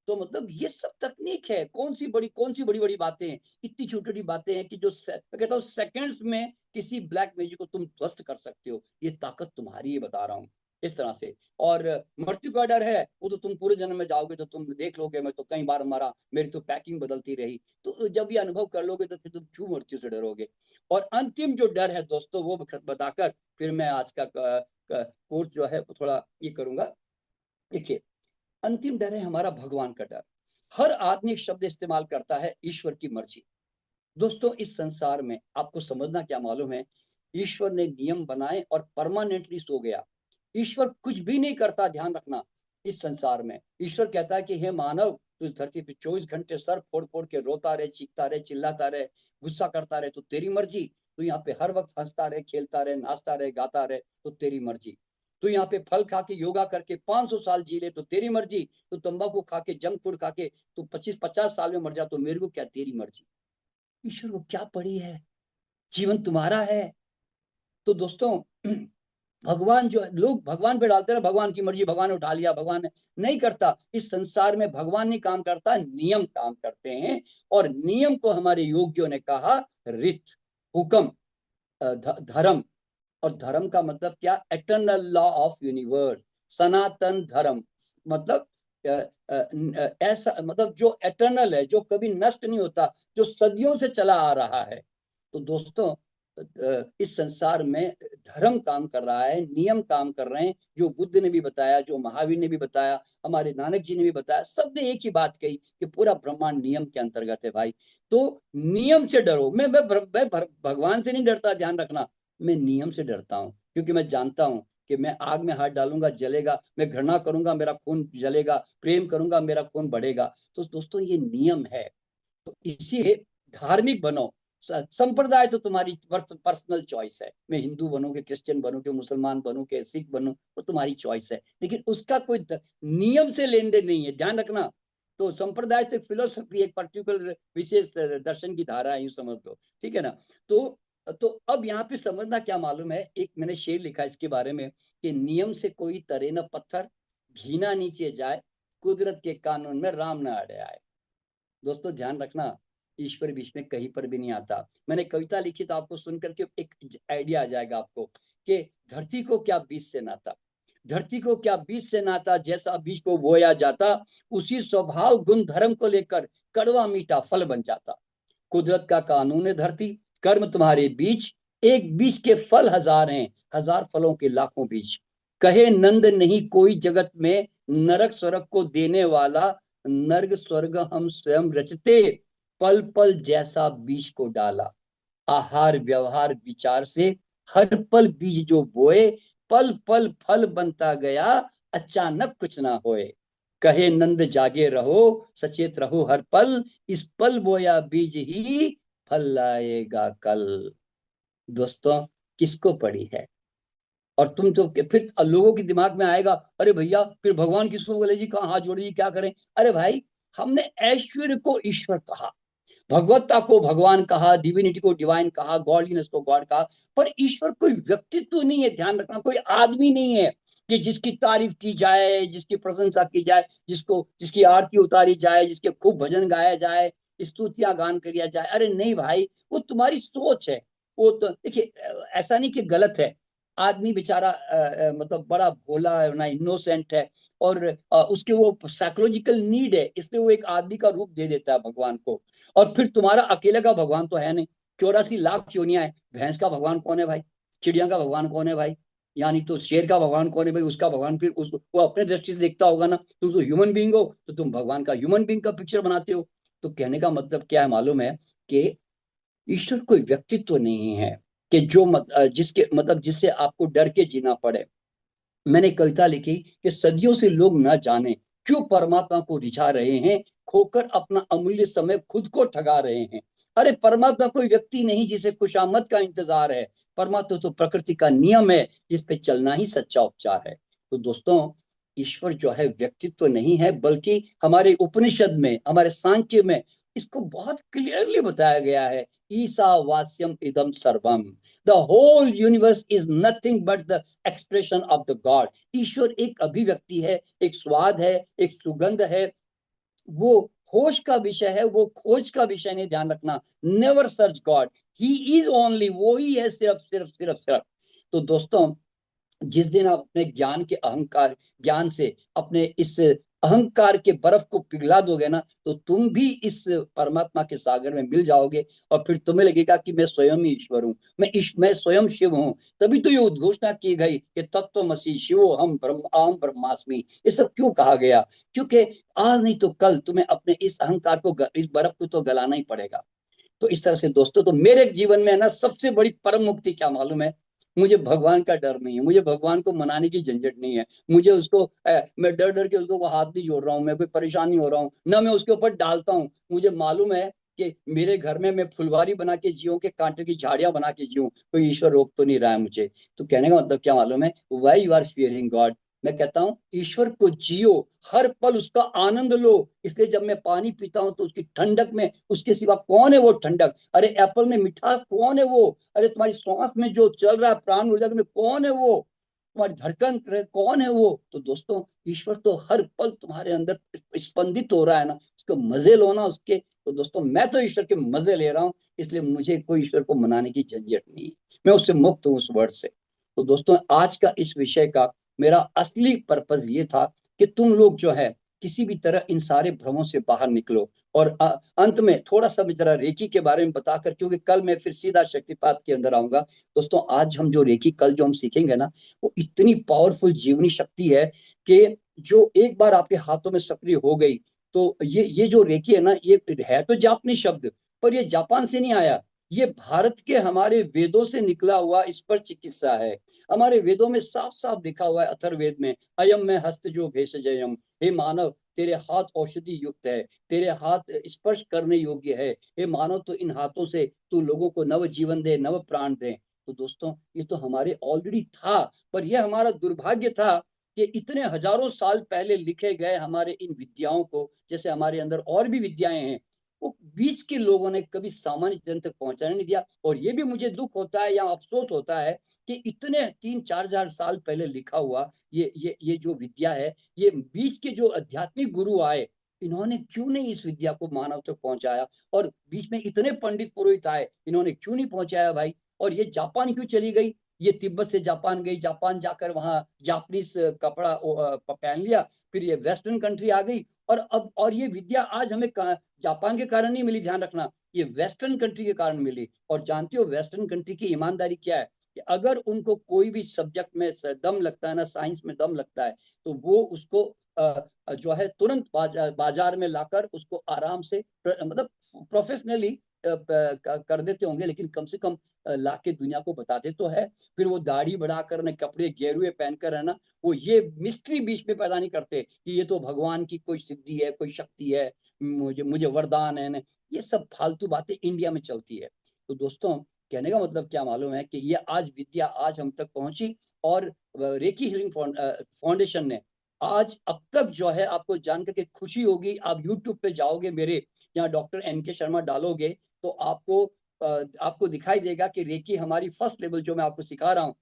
तो मतलब ये सब तकनीक है। कौन सी बड़ी बड़ी बातें हैं, इतनी छोटी छोटी बातें हैं कि जो मैं कहता हूँ सेकंड्स में किसी ब्लैक मैजिक को तुम ध्वस्त कर सकते हो। ये ताकत तुम्हारी है, बता रहा हूँ इस तरह से। और मृत्यु का डर है, वो तो तुम पूरे जन्म में जाओगे तो तुम देख लोगे, मैं तो कई बार मरा, मेरी तो पैकिंग बदलती रही। तो जब ये अनुभव कर लोगे तो फिर तुम क्यों मृत्यु से डरोगे? और अंतिम जो डर है दोस्तों, वो बताकर फिर मैं आज का कोर्स जो है वो थोड़ा ये करूंगा। देखिए, अंतिम डर है हमारा भगवान का डर। हर आदमी एक शब्द इस्तेमाल करता है, ईश्वर की मर्जी। दोस्तों, इस संसार में आपको समझना क्या मालूम है, ईश्वर ने नियम बनाए और परमानेंटली सो गया। ईश्वर कुछ भी नहीं करता, ध्यान रखना। इस संसार में ईश्वर कहता है कि हे मानव, तू इस धरती पे 24 घंटे सर फोड़ फोड़ के रोता रहे, चीखता रहे, चिल्लाता रहे, गुस्सा करता रहे, तो तेरी मर्जी। तू यहाँ पे हर वक्त हंसता रहे, खेलता रहे, नाचता रहे, गाता रहे, तो तेरी मर्जी। तू यहाँ पे फल खा के योगा करके 500 साल जी ले, तो तेरी मर्जी। तू तंबाकू खा के, जंक फूड खा के तू 25 50 साल में मर जा, तो मेरे को क्या, तेरी मर्जी। ईश्वर को क्या पड़ी है? जीवन तुम्हारा है। तो दोस्तों भगवान जो है, लोग भगवान पे डालते रहे, भगवान की मर्जी, भगवान ने उठा लिया, भगवान ने नहीं करता। इस संसार में भगवान नहीं काम करता, नियम काम करते हैं। और नियम को हमारे योगियों ने कहा रित, हुक्म, धर्म। और धर्म का मतलब क्या? एटर्नल लॉ ऑफ यूनिवर्स, सनातन धर्म। मतलब ऐसा, मतलब जो एटर्नल है, जो कभी नष्ट नहीं होता, जो सदियों से चला आ रहा है। तो दोस्तों इस संसार में धर्म काम कर रहा है, नियम काम कर रहे हैं। जो बुद्ध ने भी बताया, जो महावीर ने भी बताया, हमारे नानक जी ने भी बताया, सबने एक ही बात कही कि पूरा ब्रह्मांड नियम के अंतर्गत है भाई। तो नियम से डरो। मैं भगवान से नहीं डरता, ध्यान रखना। मैं नियम से डरता हूँ, क्योंकि मैं जानता हूँ कि मैं आग में हाथ डालूंगा जलेगा, मैं घृणा करूंगा मेरा खून जलेगा, प्रेम करूंगा मेरा खून बढ़ेगा। तो दोस्तों ये नियम है। तो इसीलिए धार्मिक बनो। संप्रदाय तो तुम्हारी पर्सनल चॉइस है। मैं हिंदू बनूं कि क्रिश्चियन बनूं कि मुसलमान बनूं कि सिख बनूं, वो तुम्हारी चॉइस है, लेकिन उसका कोई नियम से लेन देन नहीं है, ध्यान रखना। तो संप्रदाय तो फिलोसफी, एक पर्टिकुलर विशेष दर्शन की धारा है, यूं समझ लो, ठीक है ना। तो अब यहाँ पे समझना क्या मालूम है, एक मैंने शेर लिखा इसके बारे में कि नियम से कोई तरे न पत्थर, घीना नीचे जाए, कुदरत के कानून में राम न अड़े आए। दोस्तों ध्यान रखना, ईश्वर बीच में कहीं पर भी नहीं आता। मैंने कविता लिखी तो आपको सुनकर के एक आइडिया आ जाएगा आपको कि धरती को क्या बीज से नाता, धरती को क्या बीज से नाता, जैसा बीज को बोया जाता, उसी स्वभाव गुण धर्म को लेकर कड़वा मीठा फल बन जाता। कुदरत का कानून है धरती, कर्म तुम्हारे बीच, एक बीज के फल हजार हैं, हजार फलों के लाखों बीज। कहे नंद नहीं कोई जगत में, नरक स्वर्ग को देने वाला, नर्क स्वर्ग हम स्वयं रचते, पल पल जैसा बीज को डाला। आहार व्यवहार विचार से हर पल बीज जो बोए, पल पल फल बनता गया, अचानक कुछ ना होए। कहे नंद जागे रहो, सचेत रहो हर पल, इस पल बोया बीज ही फल लाएगा कल। दोस्तों किसको पड़ी है? और तुम तो फिर लोगों के दिमाग में आएगा, अरे भैया फिर भगवान किसको बोले जी, कहाँ हाथ जोड़े जी, क्या करें? अरे भाई, हमने ऐश्वर्य को ईश्वर कहा, भगवत्ता को भगवान कहा, डिविनिटी को डिवाइन कहा, गॉडलीनेस को गॉड कहा, पर ईश्वर कोई व्यक्तित्व नहीं है, ध्यान रखना, कोई आदमी नहीं है कि जिसकी तारीफ की जाए, जिसकी प्रशंसा की जाए, जिसकी आरती उतारी जाए, जिसके खूब भजन गाया जाए, स्तुतियां गान करिया जाए। अरे नहीं भाई, वो तुम्हारी सोच है। वो तो देखिए, ऐसा नहीं कि गलत है। आदमी बेचारा मतलब बड़ा भोला है ना, इनोसेंट है, और उसके वो साइकोलॉजिकल नीड है, इसलिए वो एक आदमी का रूप दे देता है भगवान को। और फिर तुम्हारा अकेले का भगवान तो है नहीं, 84 लाख योनियां है। भैंस का भगवान कौन है भाई? चिड़िया का भगवान कौन है भाई? यानी तो शेर का भगवान कौन है भाई? उसका भगवान फिर वो अपने दृष्टि से देखता होगा ना। तुम तो ह्यूमन बींग हो, तो तुम भगवान का ह्यूमन बींग का पिक्चर बनाते हो। तो कहने का मतलब क्या है मालूम है कि ईश्वर कोई व्यक्तित्व नहीं है कि जो जिसके मतलब जिससे आपको डर के जीना पड़े। मैंने कविता लिखी कि सदियों से लोग न जाने क्यों परमात्मा को रिझा रहे हैं, खोकर अपना अमूल्य समय खुद को ठगा रहे हैं। अरे परमात्मा कोई व्यक्ति नहीं जिसे खुशामद का इंतजार है, परमात्मा तो प्रकृति का नियम है जिस पे चलना ही सच्चा उपचार है। तो दोस्तों ईश्वर जो है व्यक्तित्व नहीं है, बल्कि हमारे उपनिषद में, हमारे सांख्य में इसको बहुत क्लियरली बताया गया है, ईसा वास्यम इदम सर्वम, the whole universe is nothing but the expression of the God. ईश्वर एक अभिव्यक्ति है, एक स्वाद है, एक सुगंध है। वो होश का विषय है, वो खोज का विषय नहीं, ध्यान रखना। Never search God, he is only, वो ही है, सिर्फ सिर्फ सिर्फ सिर्फ। तो दोस्तों जिस दिन आप अपने ज्ञान के अहंकार, ज्ञान से अपने इस अहंकार के बर्फ को पिघला दोगे ना, तो तुम भी इस परमात्मा के सागर में मिल जाओगे। और फिर तुम्हें लगेगा कि मैं स्वयं ही ईश्वर हूँ, मैं स्वयं शिव हूँ। तभी तो ये उद्घोषणा की गई कि तत्त्वमसि शिवो हम ब्रह्म अहम ब्रह्मास्मि। ये सब क्यों कहा गया? क्योंकि आज नहीं तो कल तुम्हें अपने इस अहंकार को, इस बर्फ को तो गलाना ही पड़ेगा। तो इस तरह से दोस्तों, तो मेरे जीवन में है ना, सबसे बड़ी परम मुक्ति क्या मालूम है? मुझे भगवान का डर नहीं है, मुझे भगवान को मनाने की झंझट नहीं है। मुझे उसको मैं डर डर के उसको हाथ नहीं जोड़ रहा हूँ, मैं कोई परेशान नहीं हो रहा हूँ ना, मैं उसके ऊपर डालता हूँ। मुझे मालूम है कि मेरे घर में मैं फुलवारी बना के जीऊँ के कांटे की झाड़ियां बना के जीऊँ, कोई ईश्वर रोक तो नहीं रहा है मुझे। तो कहने का मतलब क्या मालूम है? Why you are fearing God? मैं कहता हूं ईश्वर को जियो, हर पल उसका आनंद लो। इसलिए जब मैं पानी पीता हूं तो उसकी ठंडक में उसके सिवा कौन है वो ठंडक? अरे एप्पल में मिठास कौन है वो? अरे तुम्हारी सांस में जो चल रहा है प्राण ऊर्जा में कौन है वो? तुम्हारी धड़कन कौन है वो? तो दोस्तों ईश्वर तो हर पल तुम्हारे अंदर स्पंदित हो रहा है ना, उसको मजे लो ना उसके। तो दोस्तों मैं तो ईश्वर के मजे ले रहा हूँ, इसलिए मुझे कोई ईश्वर को मनाने की झंझट नहीं है, मैं उससे मुक्त हूँ उस वर्ड से। तो दोस्तों आज का इस विषय का मेरा असली पर्पज ये था कि तुम लोग जो है किसी भी तरह इन सारे भ्रमों से बाहर निकलो। और अंत में थोड़ा सा मैं जरा रेकी के बारे में बताकर, क्योंकि कल मैं फिर सीधा शक्तिपात के अंदर आऊंगा। दोस्तों आज हम जो रेकी कल जो हम सीखेंगे ना, वो इतनी पावरफुल जीवनी शक्ति है कि जो एक बार आपके हाथों में सक्रिय हो गई, तो ये जो रेकी है ना, ये है तो जापानी शब्द, पर ये जापान से नहीं आया, ये भारत के हमारे वेदों से निकला हुआ स्पर्श चिकित्सा है। हमारे वेदों में साफ साफ लिखा हुआ है, अथर्ववेद में, अयम में हस्त जो भेषजयम, हे मानव तेरे हाथ औषधि युक्त है, तेरे हाथ स्पर्श करने योग्य है, हे मानव तो इन हाथों से तू लोगों को नव जीवन दे, नव प्राण दे। तो दोस्तों ये तो हमारे ऑलरेडी था, पर यह हमारा दुर्भाग्य था कि इतने हजारों साल पहले लिखे गए हमारे इन विद्याओं को, जैसे हमारे अंदर और भी विद्याएं हैं, वो बीच के लोगों ने कभी सामान्य जन तक पहुंचाने नहीं दिया। और ये भी मुझे दुख होता है या अफसोस होता है कि इतने 3-4 हजार साल पहले लिखा हुआ ये जो विद्या है, ये बीच के जो आध्यात्मिक गुरु आए, इन्होंने क्यों नहीं इस विद्या को मानव तक पहुंचाया? और बीच में इतने पंडित पुरोहित आए, इन्होंने क्यों नहीं पहुंचाया भाई? और ये जापान क्यों चली गई? ये तिब्बत से जापान गई, जापान जाकर वहां जापानीज कपड़ा पहन लिया, फिर ये वेस्टर्न कंट्री आ गई। और ये विद्या आज हमें जापान के कारण नहीं मिली, ध्यान रखना, ये वेस्टर्न कंट्री के कारण मिली। और जानते हो वेस्टर्न कंट्री की ईमानदारी क्या है? कि अगर उनको कोई भी सब्जेक्ट में दम लगता है ना, साइंस में दम लगता है, तो वो उसको जो है तुरंत बाजार में लाकर उसको आराम से मतलब प्रोफेशनली कर देते होंगे, लेकिन कम से कम लाके दुनिया को बताते तो है। फिर वो दाढ़ी बढ़ाकर ना, कपड़े गेरुए पहनकर, है ना, वो ये मिस्ट्री बीच में पैदा नहीं करते कि ये तो भगवान की कोई सिद्धि है, कोई शक्ति है, मुझे मुझे वरदान है ना। ये सब फालतू बातें इंडिया में चलती है। तो दोस्तों कहने का मतलब क्या मालूम है कि ये आज विद्या आज हम तक पहुंची। और रेकी हीलिंग फाउंडेशन ने आज अब तक जो है, आपको जानकर के खुशी होगी, आप यूट्यूब पे जाओगे मेरे, यहाँ डॉक्टर NK शर्मा डालोगे, तो आपको दिखाई देगा कि रेकी हमारी फर्स्ट लेवल जो मैं आपको सिखा रहा हूँ,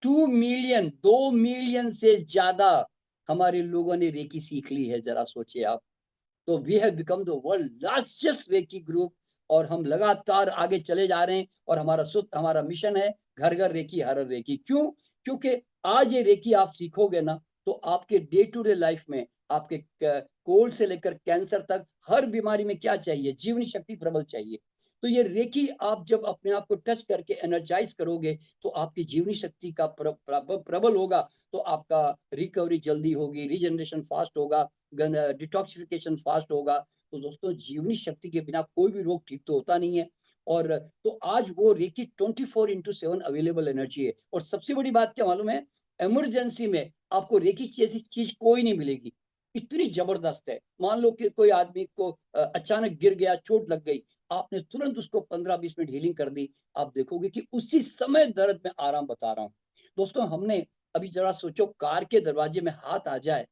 2 मिलियन 2 मिलियन से ज्यादा हमारे लोगों ने रेकी सीख ली है, जरा सोचिए आप। तो we have become the world largest reiki group, और हम लगातार आगे चले जा रहे हैं। और हमारा मिशन है घर घर रेकी हर रेकी। क्यों? क्योंकि आज ये रेकी आप सीखोगे ना, तो आपके डे टू डे लाइफ में, आपके कोल्ड से लेकर कैंसर तक हर बीमारी में क्या चाहिए? जीवनी शक्ति प्रबल चाहिए। तो ये रेकी आप जब अपने आप को टच करके एनर्जाइज करोगे, तो आपकी जीवनी शक्ति का प्रबल होगा, तो आपका रिकवरी जल्दी होगी, रीजनरेशन फास्ट होगा, डिटॉक्सिफिकेशन फास्ट होगा। तो दोस्तों जीवनी शक्ति के बिना कोई भी रोग ठीक तो होता नहीं है। और तो आज वो रेकी 24/7 अवेलेबल एनर्जी है। और सबसे बड़ी बात क्या मालूम है? इमरजेंसी में आपको रेकी जैसी चीज कोई नहीं मिलेगी, इतनी जबरदस्त है। मान लो कि कोई आदमी को अचानक गिर गया, चोट लग गई, आपने तुरंत उसको 15-20 मिनट हीलिंग कर दी, आप देखोगे कि उसी समय दर्द में आराम बता रहा हूँ। दोस्तों हमने अभी जरा सोचो, कार के दरवाजे में हाथ आ जाए,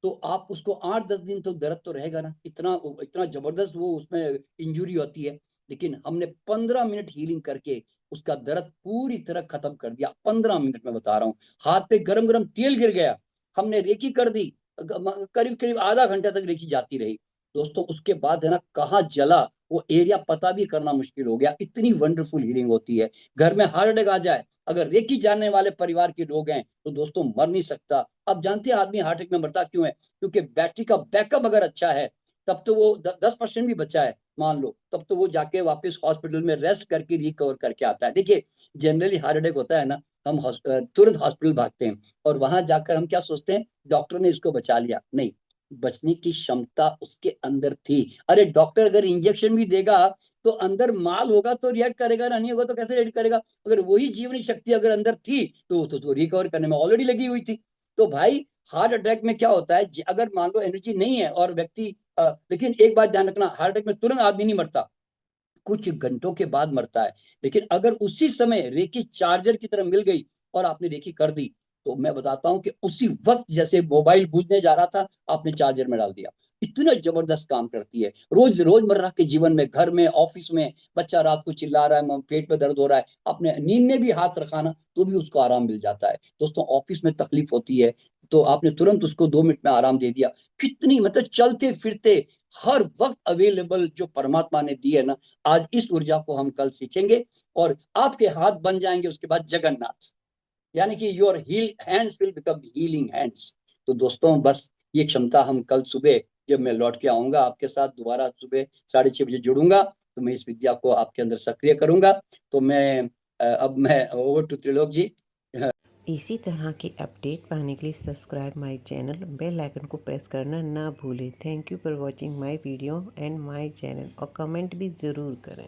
तो आप उसको 8-10 दिन तो दर्द तो रहेगा ना, इतना इतना जबरदस्त वो उसमें इंजुरी होती है। लेकिन हमने 15 मिनट हीलिंग करके उसका दर्द पूरी तरह खत्म कर दिया। 15 मिनट में बता रहा हूँ। हाथ पे गरम गरम तेल गिर गया, हमने रेकी कर दी, करीब करीब आधा घंटा तक रेकी जाती रही। दोस्तों उसके बाद है ना, कहाँ जला वो एरिया पता भी करना मुश्किल हो गया, इतनी वंडरफुल हीलिंग होती है। घर में हार्ट अटैक आ जाए, अगर रेकी जानने वाले परिवार के लोग हैं, तो दोस्तों मर नहीं सकता। अब जानते हैं आदमी हार्ट अटैक में मरता क्यों है? क्योंकि बैटरी का बैकअप अगर अच्छा है, तब तो वो 10% भी बचा है मान लो, तब तो वो जाके वापस हॉस्पिटल में रेस्ट करके रिकवर करके आता है। देखिए जनरली हार्ट अटैक होता है ना, हम तुरंत हॉस्पिटल भागते हैं, और वहां जाकर हम क्या सोचते हैं? डॉक्टर ने इसको बचा लिया। नहीं, बचने की क्षमता उसके अंदर थी। अरे डॉक्टर अगर इंजेक्शन भी देगा, तो अंदर माल होगा तो रिएक्ट करेगा ना, नहीं होगा तो कैसे रिएक्ट करेगा? अगर वही जीवनी शक्ति अगर अंदर थी, तो रिकवर करने में ऑलरेडी लगी हुई थी। तो भाई हार्ट अटैक में क्या होता है, अगर मान लो एनर्जी नहीं है और व्यक्ति लेकिन एक बात ध्यान रखना, हार्ट अटैक में तुरंत आदमी नहीं मरता, कुछ घंटों के बाद मरता है। लेकिन अगर उसी समय रेकी चार्जर की तरह मिल गई और आपने रेकी कर दी, तो मैं बताता हूँ कि उसी वक्त जैसे मोबाइल बुझने जा रहा था, आपने चार्जर में डाल दिया। इतना जबरदस्त काम करती है। रोजमर्रा के जीवन में, घर में, ऑफिस में, बच्चा रात को चिल्ला रहा है, पेट में दर्द हो रहा है, आपने नींद में भी हाथ रखा ना तो भी उसको आराम मिल जाता है। दोस्तों, ऑफिस में तकलीफ होती है तो आपने तुरंत उसको 2 मिनट में आराम दे दिया। कितनी मतलब चलते फिरते हर वक्त अवेलेबल जो परमात्मा ने दी है ना, आज इस ऊर्जा को हम कल सीखेंगे और आपके हाथ बन जाएंगे उसके बाद जगन्नाथ, यानी कि your heal hands will become healing hands. तो दोस्तों, बस ये क्षमता हम कल सुबह जब मैं लौट के आऊंगा आपके साथ, दोबारा सुबह 6:30 बजे जुड़ूंगा, तो मैं इस विद्या को आपके अंदर सक्रिय करूंगा। तो अब मैं ओवर टू त्रिलोक जी। इसी तरह के अपडेट पाने के लिए subscribe my channel, bell icon को प्रेस करना ना भूलें। Thank you for watching my video and my channel, और कमेंट भी ज़रूर करें।